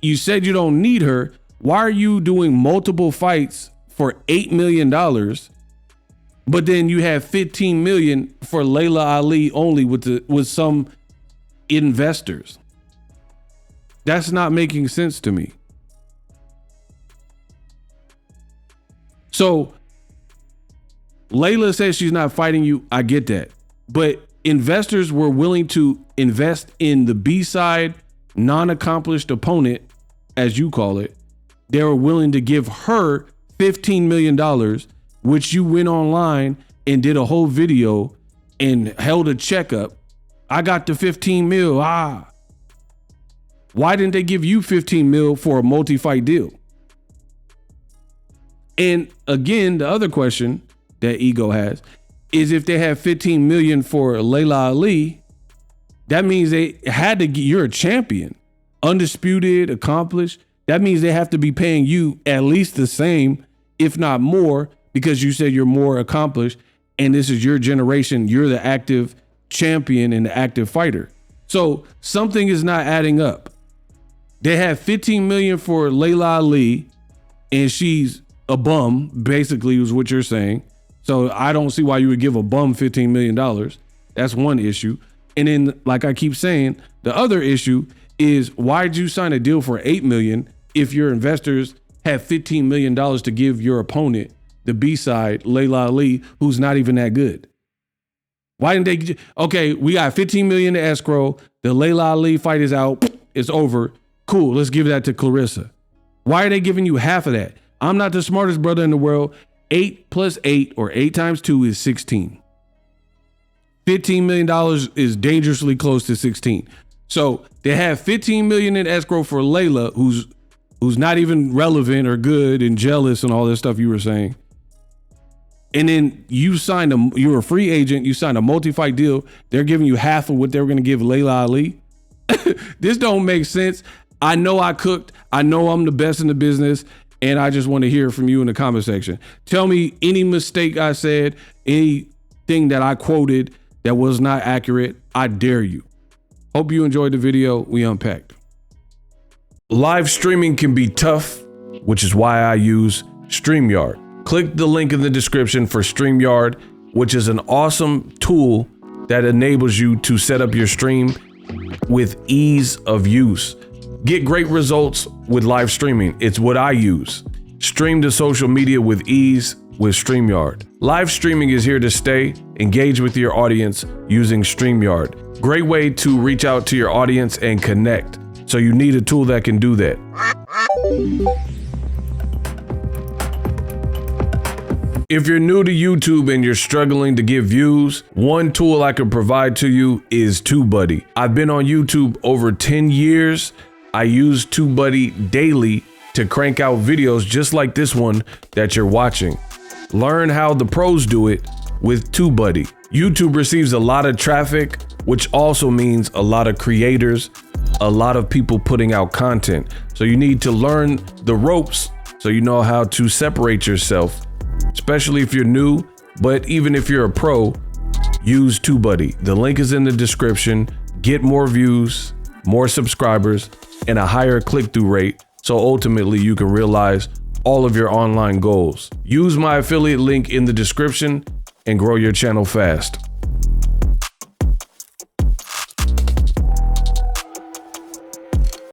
Speaker 1: you said you don't need her. Why are you doing multiple fights for $8 million? But then you have 15 million for Laila Ali only with some investors. That's not making sense to me. So Laila says she's not fighting you. I get that. But investors were willing to invest in the B-side non-accomplished opponent, as you call it. They were willing to give her $15 million, which you went online and did a whole video and held a checkup. I got the 15 mil. Why didn't they give you 15 mil for a multi-fight deal? And again, the other question that Ego has is if they have 15 million for Laila Ali, that means they had to get, you're a champion, undisputed, accomplished. That means they have to be paying you at least the same, if not more, because you said you're more accomplished and this is your generation. You're the active champion and the active fighter. So something is not adding up. They have 15 million for Laila Ali and she's a bum, basically, is what you're saying. So I don't see why you would give a bum $15 million. That's one issue. And then, like I keep saying, the other issue is why'd you sign a deal for $8 million if your investors have $15 million to give your opponent, the B-side, Laila Ali, who's not even that good? Why didn't they? Okay, we got 15 million in escrow. The Laila Ali fight is out. It's over. Cool. Let's give that to Claressa. Why are they giving you half of that? I'm not the smartest brother in the world. 8 plus 8 or 8 times 2 is 16. $15 million is dangerously close to 16. So they have 15 million in escrow for Laila, who's not even relevant or good and jealous and all this stuff you were saying. And then you're a free agent. You signed a multi-fight deal. They're giving you half of what they were going to give Laila Ali. This don't make sense. I know I cooked. I know I'm the best in the business. And I just want to hear from you in the comment section. Tell me any mistake I said, anything that I quoted that was not accurate. I dare you. Hope you enjoyed the video. We unpacked. Live streaming can be tough, which is why I use StreamYard. Click the link in the description for StreamYard, which is an awesome tool that enables you to set up your stream with ease of use. Get great results with live streaming. It's what I use. Stream to social media with ease with StreamYard. Live streaming is here to stay. Engage with your audience using StreamYard. Great way to reach out to your audience and connect. So you need a tool that can do that. If you're new to YouTube and you're struggling to get views, one tool I can provide to you is TubeBuddy. I've been on YouTube over 10 years. I use TubeBuddy daily to crank out videos just like this one that you're watching. Learn how the pros do it with TubeBuddy. YouTube receives a lot of traffic, which also means a lot of creators, a lot of people putting out content. So you need to learn the ropes so you know how to separate yourself, especially if you're new, but even if you're a pro, use TubeBuddy. The link is in the description. Get more views, more subscribers, and a higher click-through rate, so ultimately you can realize all of your online goals. Use my affiliate link in the description and grow your channel fast.